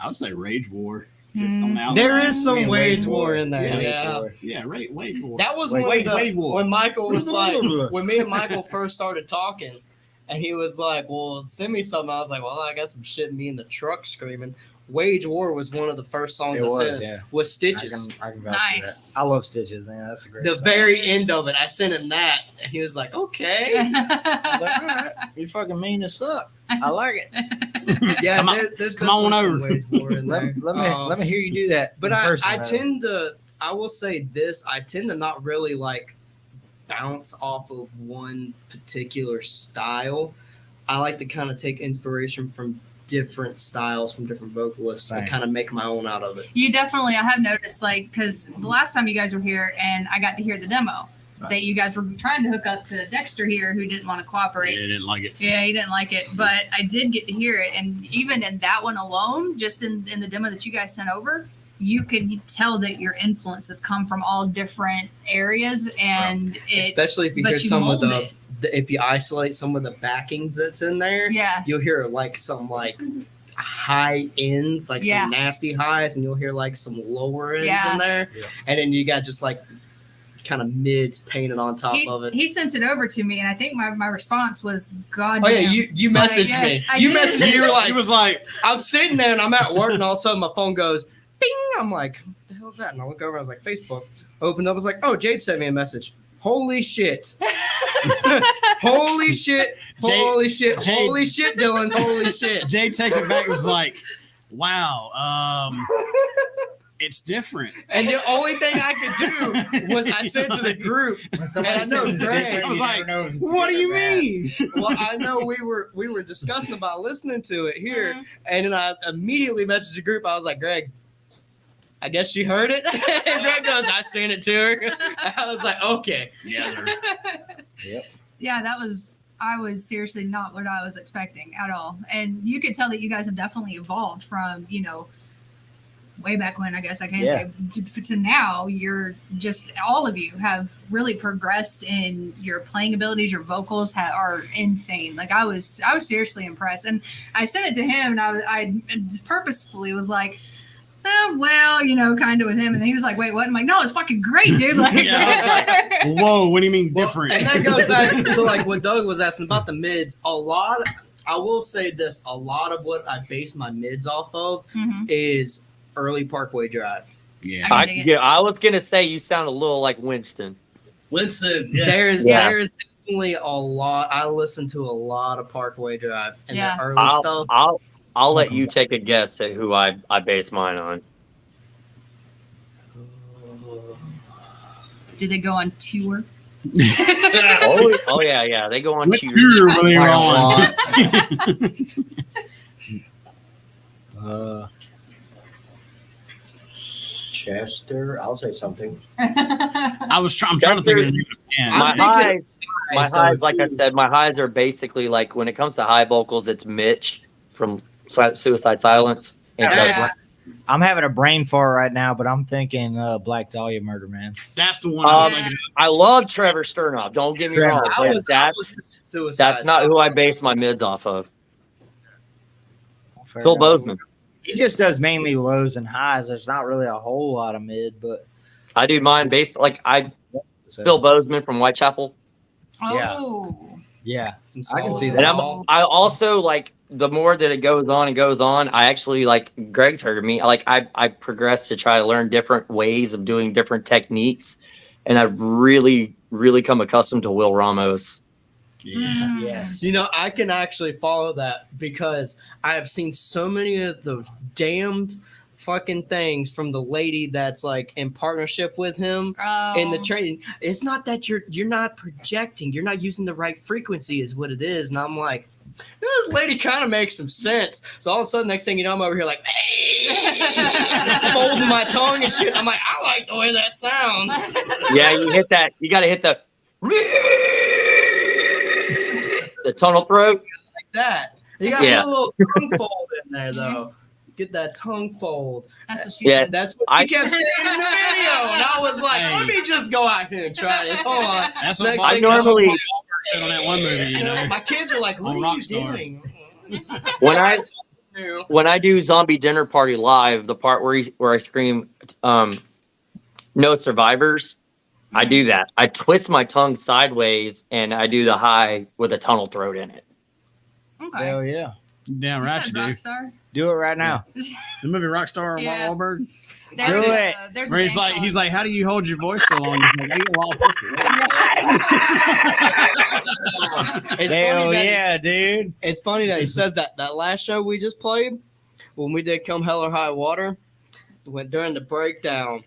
I would say Rage War. Just on the outside. There is some Yeah, wage war in there. Yeah, Yeah. Wage War. Yeah, Rage War. That was Wait, one wait, of the, wait, war. when Michael was like, when me and Michael first started talking, and he was like, "Well, send me something." I was like, "Well, I got some shit." Me in the truck screaming. Wage War was one of the first songs It I was, sent. yeah. Was Stitches. I can vouch Nice. for that. I love Stitches, man. That's a great The song. very end of it, I sent him that, and he was like, "Okay." I was like, all right, you fucking mean as fuck. I like it. Yeah, Come on- there's come on definitely some over. Wage War in there. Let me hear you do that. But in I person, though. tend to, I will say this, I tend to not really like bounce off of one particular style. I like to kind of take inspiration from different styles from different vocalists and Same. kind of make my own out of it. You definitely, I have noticed, like, because the last time you guys were here and I got to hear the demo, Right. that you guys were trying to hook up to Dexter here, who didn't want to Yeah, cooperate. I didn't like it. Yeah, he didn't like it, but I did get to hear it, and even in that one alone, just in the demo that you guys sent over, you can tell that your influences come from all different areas, and it, Especially if you but hear you some of mold the, it. if you isolate some of the backings that's in there, yeah, you'll hear like some like high ends, like Yeah. some nasty highs, and you'll hear like some lower ends Yeah. in there. Yeah. And then you got just like kind of mids painted on top he, of it. he sent it over to me, and I think my response was, "God Oh damn." yeah, you Like, messaged yeah, me. I You did. messaged me. You were He like, was like, I'm sitting there and I'm at work, and all of a sudden my phone goes, "Bing!" I'm like, "What the hell's that?" And I look over. I was like, "Facebook." Opened up. I was like, "Oh, Jade sent me a message. Holy shit! Holy shit! Holy shit! Jade- Holy shit, Dylan! Holy shit!" Jay texted back and was like, wow, it's different. And the only thing I could do was I sent to the group. When somebody And I know says it's Greg- different, I was you like, never know if it's What do good or you bad. mean? Well, I know we were discussing about listening to it here, Mhm. and then I immediately messaged the group. I was like, "Greg, I guess she heard it." And Greg goes, "I sent it to her." I was like, "Okay." Yeah, Yep. Yeah, I was seriously not what I was expecting at all. And you could tell that you guys have definitely evolved from, way back when, I guess I can Yeah. say, to now. You're just, all of you have really progressed in your playing abilities. Your vocals are insane. Like I was seriously impressed. And I sent it to him, and I purposefully was like, well, kind of with him. And then he was like, "Wait, what?" I'm like, "No, it's fucking great, dude." Like, Yeah, Whoa, what do you mean Well, different? and that goes back to like what Doug was asking about the mids. A lot I will say this: a lot of what I base my mids off of Mhm. is early Parkway Drive. Yeah. I can dig it. Yeah, I was gonna say you sound a little like Winston. Winston. Yeah. There's Yeah. there's definitely a lot. I listen to a lot of Parkway Drive and Yeah. the early stuff. I'll let you take a guess at who I base mine on. Did they go on tour? Oh yeah. They go on What tours. tour were they Like a on? lot. Chester. I'll say something. I'm trying to think of the name again. My think highs, though, like I too. said, my highs are basically like when it comes to high vocals, it's Mitch from Suicide Silence. And Yeah. Justin. I'm having a brain fart right now, but I'm thinking Black Dahlia Murder Man. That's the one I was Um, thinking. I love Trevor Sternoff. Don't get me Trevor. wrong, I but was that's Suicide not who I Silence. base my mids off of. Fair Phil enough. Bozeman. He just does mainly lows and highs. There's not really a whole lot of mid, but I do mine based like so, Phil Bozeman from Whitechapel. Oh. yeah. Some I can see solid that. And ball. I also like the more that it goes on and goes on, I actually like Greg's heard of me. I progress to try to learn different ways of doing different techniques. And I've really, really come accustomed to Will Ramos. Yeah. Mm. Yes. You know, I can actually follow that because I have seen so many of those damned fucking things from the lady that's like in partnership with him in the Oh. training. It's not that you're not projecting, you're not using the right frequency, is what it is. And I'm like, this lady kind of makes some sense. So all of a sudden, next thing you know, I'm over here like folding my tongue and shit. I'm like, I like the way that sounds. Yeah, you hit that. You got to hit the tunnel throat. Like that. You got Yeah. a little tongue fold in there though. Get that tongue fold. That's what she Yeah. said. That's what I- you kept saying in the video, and I was like, Hey. "Let me just go out here and try this." Hold on. That's Next what thing Bob- that's what normally- Bob said on that one movie. You know. My kids are like, "What On are you Rockstar. doing?" When I do Zombie Dinner Party live, the part where I scream, "No survivors," I do that. I twist my tongue sideways and I do the high with a tunnel throat in it. Okay. Hell yeah. Damn You right said you do. Rockstar? Do it right now. The movie Rockstar, Yeah. Wahlberg. There's Do it. There's Where a he's band like, called- how do you hold your voice so long? He's like, "Eat a wild pussy." It's Hell funny that yeah, dude. it's funny that he says that. That last show we just played, when we did "Come Hell or High Water," went during the breakdown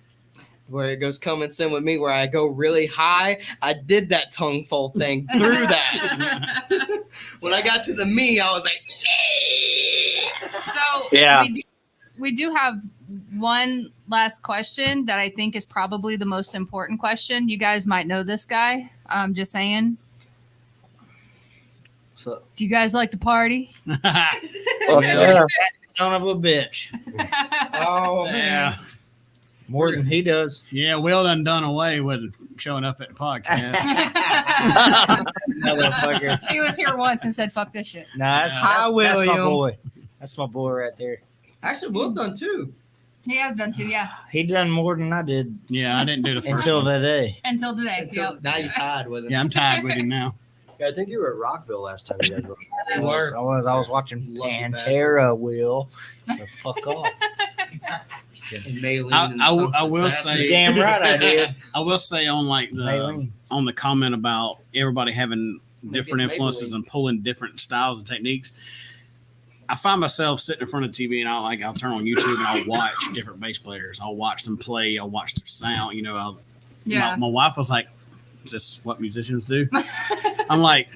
where it goes "Come and Sing with Me," where I go really high. I did that tongue fold thing through that. When I got to the me, I was like, So Yeah. we do have one last question that I think is probably the most important question. You guys might know this guy. Just saying. So, Do you guys like to party? Yeah. son of a bitch. "Oh Yeah. More than he does. Yeah, Will done away with showing up at the podcast. Motherfucker. He was here once and said, "Fuck this shit." Nah, that's, Hi, that's my William. boy. That's my boy right there. Actually, Will's done too." He has done too, yeah. He done more than I did Yeah, I didn't do the first until one. today. Until today. Until Yep. now, you tied with him. Yeah, I'm tired with him now. Yeah, I think you were at Rockville last time you guys were. I was watching Lucky Pantera, Will. So fuck off. And Maylene I- and I will- Sons of I will Disaster. say- Damn right I did. I will say on like Maylene. on the comment about everybody having Maybe different it's influences Maybelline. and pulling different styles and techniques. I find myself sitting in front of the TV and I'll turn on YouTube and I'll watch different bass players. I'll watch them play. I'll watch their sound. You know, Yeah. my wife was like, "Is this what musicians do?" I'm like,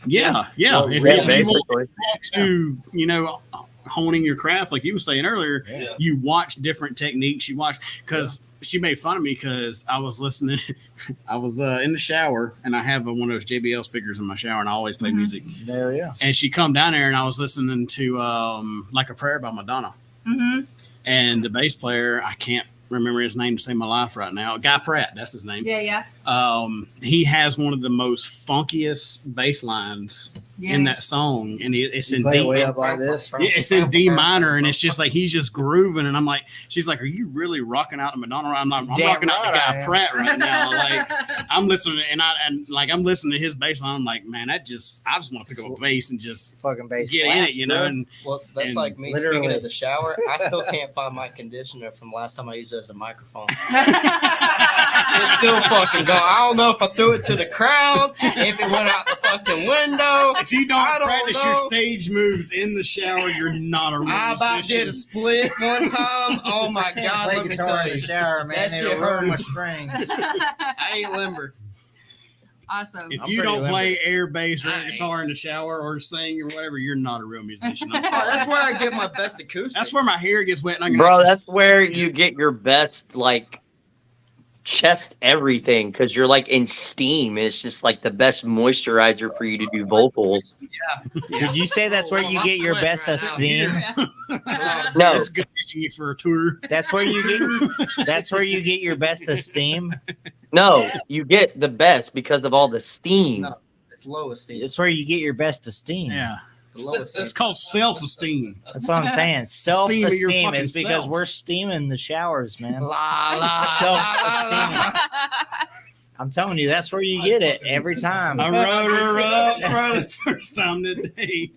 "Yeah. Well, If yeah, you want basically. to, honing your craft, like you were saying earlier, Yeah. you watch different techniques. You watch because she made fun of me because I was listening. I was in the shower and I have one of those JBL speakers in my shower and I always play Mhm. music. Hell yeah. And she come down there and I was listening to Like a Prayer by Madonna. Mm-hmm. And the bass player, I can't remember his name to save my life right now. Guy Pratt, that's his name. Yeah, yeah. He has one of the most funkiest bass lines in that song, and it's You in play it D. way up like this. Yeah, it's in D minor, and it's just like he's just grooving, and I'm like, she's like, "Are you really rocking out the Madonna?" I'm like, "I'm Damn rocking out the right I guy am. Pratt right now." Like, I'm listening, and I'm listening to his bass line. I'm like, man, I just want to pick up a bass and just Fucking bass. get in it, you know. And Well, that's And like me literally- speaking of the shower. I still can't find my conditioner from last time I used it as a microphone. It's still fucking gone. I don't know if I threw it to the crowd, if it went out the fucking window. if you I don't don't practice your know. stage moves in the shower, you're not a real I about musician. did a split one time. Oh my I can't god, play let me guitar tell in you. the shower, man. That shit It'll ruin my hurt. strings. I ain't limber. Awesome. If I'm you pretty don't limber. play air bass or I ain't. guitar in the shower or sing or whatever, you're not a real musician. I'm Oh, sorry. that's where I get my best acoustics. That's where my hair gets wet. And I can Bro, actually that's where you get your best like chest everything because you're like in steam. It's just like the best moisturizer for you to do vocals. Did you say that's where you I'm get your sweating best right now. esteem? No, It's good teaching you for a tour. That's where you get. That's where you get your best esteem. no, you get the best because of all the steam. No. It's low esteem. It's where you get your best esteem. Yeah, The lowest it's called self-esteem. That's what I'm saying. Steam of your Self-esteem fucking is because self. we're steaming the showers, man. La, la, Self-esteem. la, la. I'm telling you, that's where you get it every time. I wrote her up for the first time today.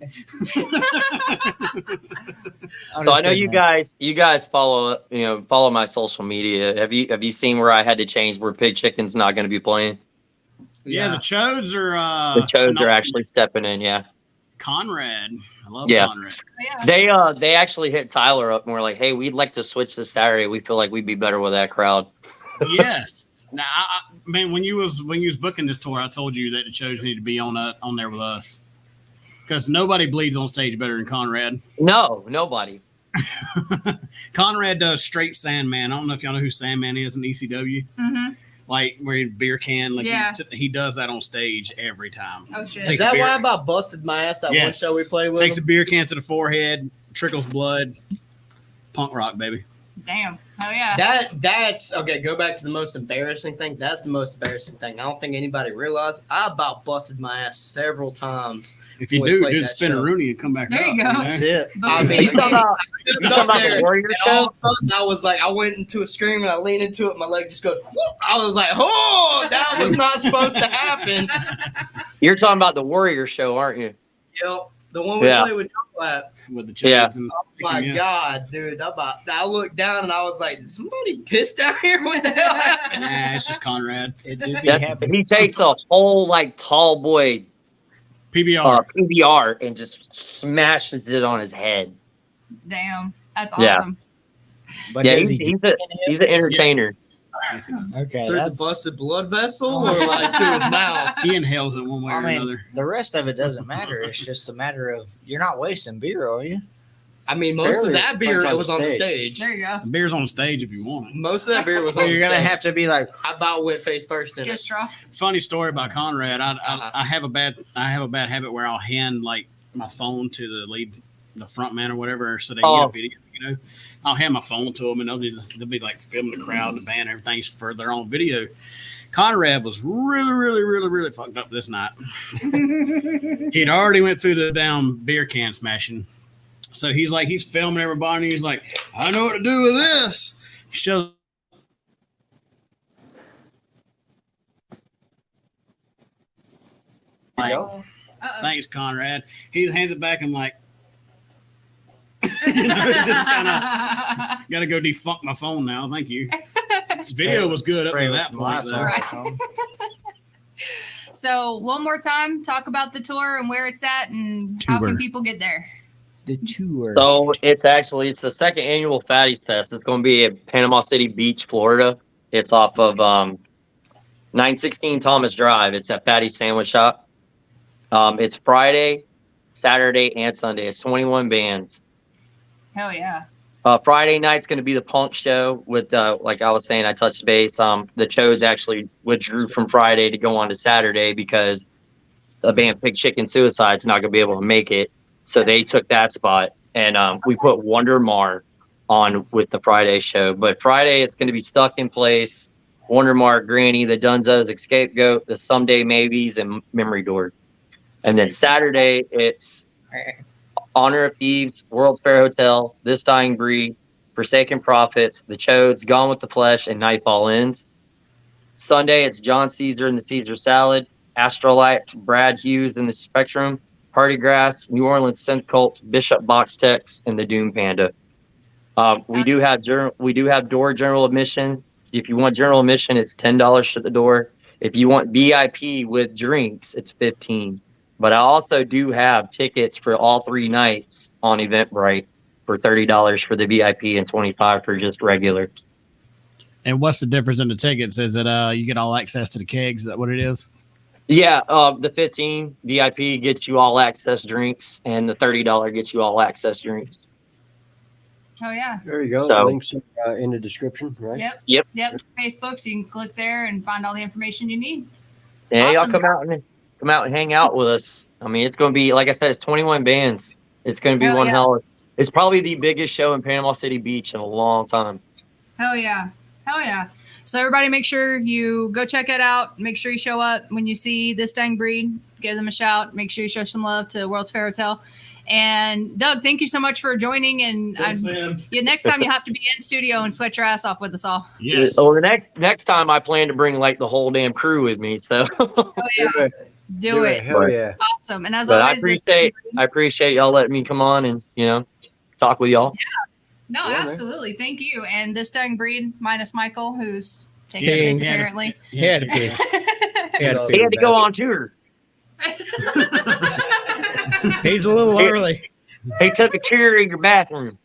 So I know you guys follow my social media. Have you seen where I had to change where Pig Chicken's not going to be playing? Yeah, the Chodes are. The Chodes are actually stepping in. Yeah, Conrad. I love Yeah. Conrad. they actually hit Tyler up and were like, "Hey, we'd like to switch this Saturday. We feel like we'd be better with that crowd." Yes. Now, man, when you was booking this tour, I told you that the Chodes need to be on there with us because nobody bleeds on stage better than Conrad. No, nobody. Conrad does straight Sandman. I don't know if y'all know who Sandman is in ECW. Mm-hmm. Like where he beer can, like Yeah. he does that on stage every time. Oh shit. Takes Is that beer. why I about busted my ass that one Yes. show we played with? Takes a him? beer can to the forehead, trickles blood. Punk rock, baby. Damn. Oh yeah. That's okay. Go back to the most embarrassing thing. That's the most embarrassing thing. I don't think anybody realized. I about busted my ass several times. If you We do, played do the that spin a show. Rooney and come back There up. you go. know? That's it. I Boom. mean, You talking about the Warrior And show? all of a sudden, I was like, I went into a scream and I leaned into it. My leg just goes. Whoop. I was like, oh, that was not supposed to happen. You're talking about the Warrior show, aren't you? Yep, the one we Yeah. played with y'all at. With the Chodes Yeah. and Oh my yeah. god, dude! I looked down and I was like, "Did somebody piss down here? What the hell happened?" Nah, it's just Conrad. It do be That's happening. he takes a whole like tall boy PBR. PBR and just smashes it on his head. Damn. That's Yeah. awesome. But Yeah, does he's he- he's an entertainer. okay. Through the That's. busted blood vessel or like through his mouth? He inhales it one way I or mean, another. the rest of it doesn't matter. It's just a matter of you're not wasting beer, are you? I mean, most of Barely that beer on the was on the stage. stage. There you go. The beer's on stage if you want it. Most of that beer was So on you're the gonna stage. have to be like, I about went face first in Get a it. straw. Funny story about Conrad. Uh-huh. I have a bad habit where I'll hand like my phone to the front man or whatever, so they get a video. You know, I'll hand my phone to them and they'll be like filming the crowd, the band, everything's for their own video. Conrad was really fucked up this night. He'd already went through the down beer can smashing. So he's filming everybody and he's like, I know what to do with this. He shows like, Uh-oh. thanks, Conrad. He hands it back and like, you know, just kind of got to go defunct my phone now. Thank you. This video was good up spray to with that some point. Lysol Though. or Right. something. So one more time, talk about the tour and where it's at and how Tour. can people get there. The tour. So it's the second annual Fatties Fest. It's going to be at Panama City Beach, Florida. It's off of 916 Thomas Drive. It's at Fatty's Sandwich Shop. It's Friday, Saturday, and Sunday. It's 21 bands. Hell yeah. Friday night's going to be the punk show with, like I was saying, I touched base. The Chodes actually withdrew from Friday to go on to Saturday because the band Pig Chicken Suicide's not going to be able to make it. So they took that spot. And we put Wonder Mar on with the Friday show. But Friday, it's going to be Stuck in Place, Wonder Mar, Granny, the Dunzos, Escape Goat, the Someday Maybes, and Memory Door. And then Saturday, it's Honor of Thieves, World's Fair Hotel, This Dying Breed, Forsaken Prophets, The Chodes, Gone with the Flesh, and Nightfall Ends. Sunday, it's John Caesar and the Caesar Salad, Astrolite, Brad Hughes and the Spectrum, Party Grass, New Orleans Synth Cult, Bishop Box Tex, and the Doom Panda. We do have door general admission. If you want general admission, it's $10 at the door. If you want VIP with drinks, it's $15. But I also do have tickets for all 3 nights on Eventbrite for $30 for the VIP and $25 for just regular. And what's the difference in the tickets? Is it you get all access to the kegs? Is that what it is? Yeah, the 15 VIP gets you all access drinks, and the $30 gets you all access drinks. Oh yeah. There you go. So- Links in the description, right? Yep. Facebook, so you can click there and find all the information you need. Yeah, y'all Awesome. come out and hang out with us. I mean, it's going to be, like I said, it's 21 bands. It's going to be Hell one yeah. hell. It's probably the biggest show in Panama City Beach in a long time. Hell yeah. Hell yeah. So everybody make sure you go check it out. Make sure you show up when you see This Dang Breed. Give them a shout. Make sure you show some love to World's Fair Hotel. And Doug, thank you so much for joining. And Thanks, man. next time you have to be in studio and sweat your ass off with us all. Yes. Well, the next time I plan to bring like the whole damn crew with me. So, Oh yeah. Do it. Hell yeah. Awesome. And as but I always, appreciate y'all letting me come on and talk with y'all. no, Yeah, man. absolutely. Thank you. And This Dang Breed minus Michael, who's taking Yeah, a piss he had to- apparently. He had to be. He had to He had to go on tour. He's a little early. He took a chair in your bathroom.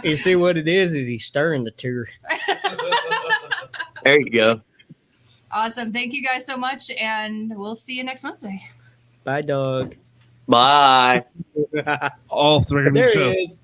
You see what it is he's stirring the tear. There you go. Awesome. Thank you guys so much. And we'll see you next Wednesday. Bye, dog. Bye. All 3 of them There show. he is.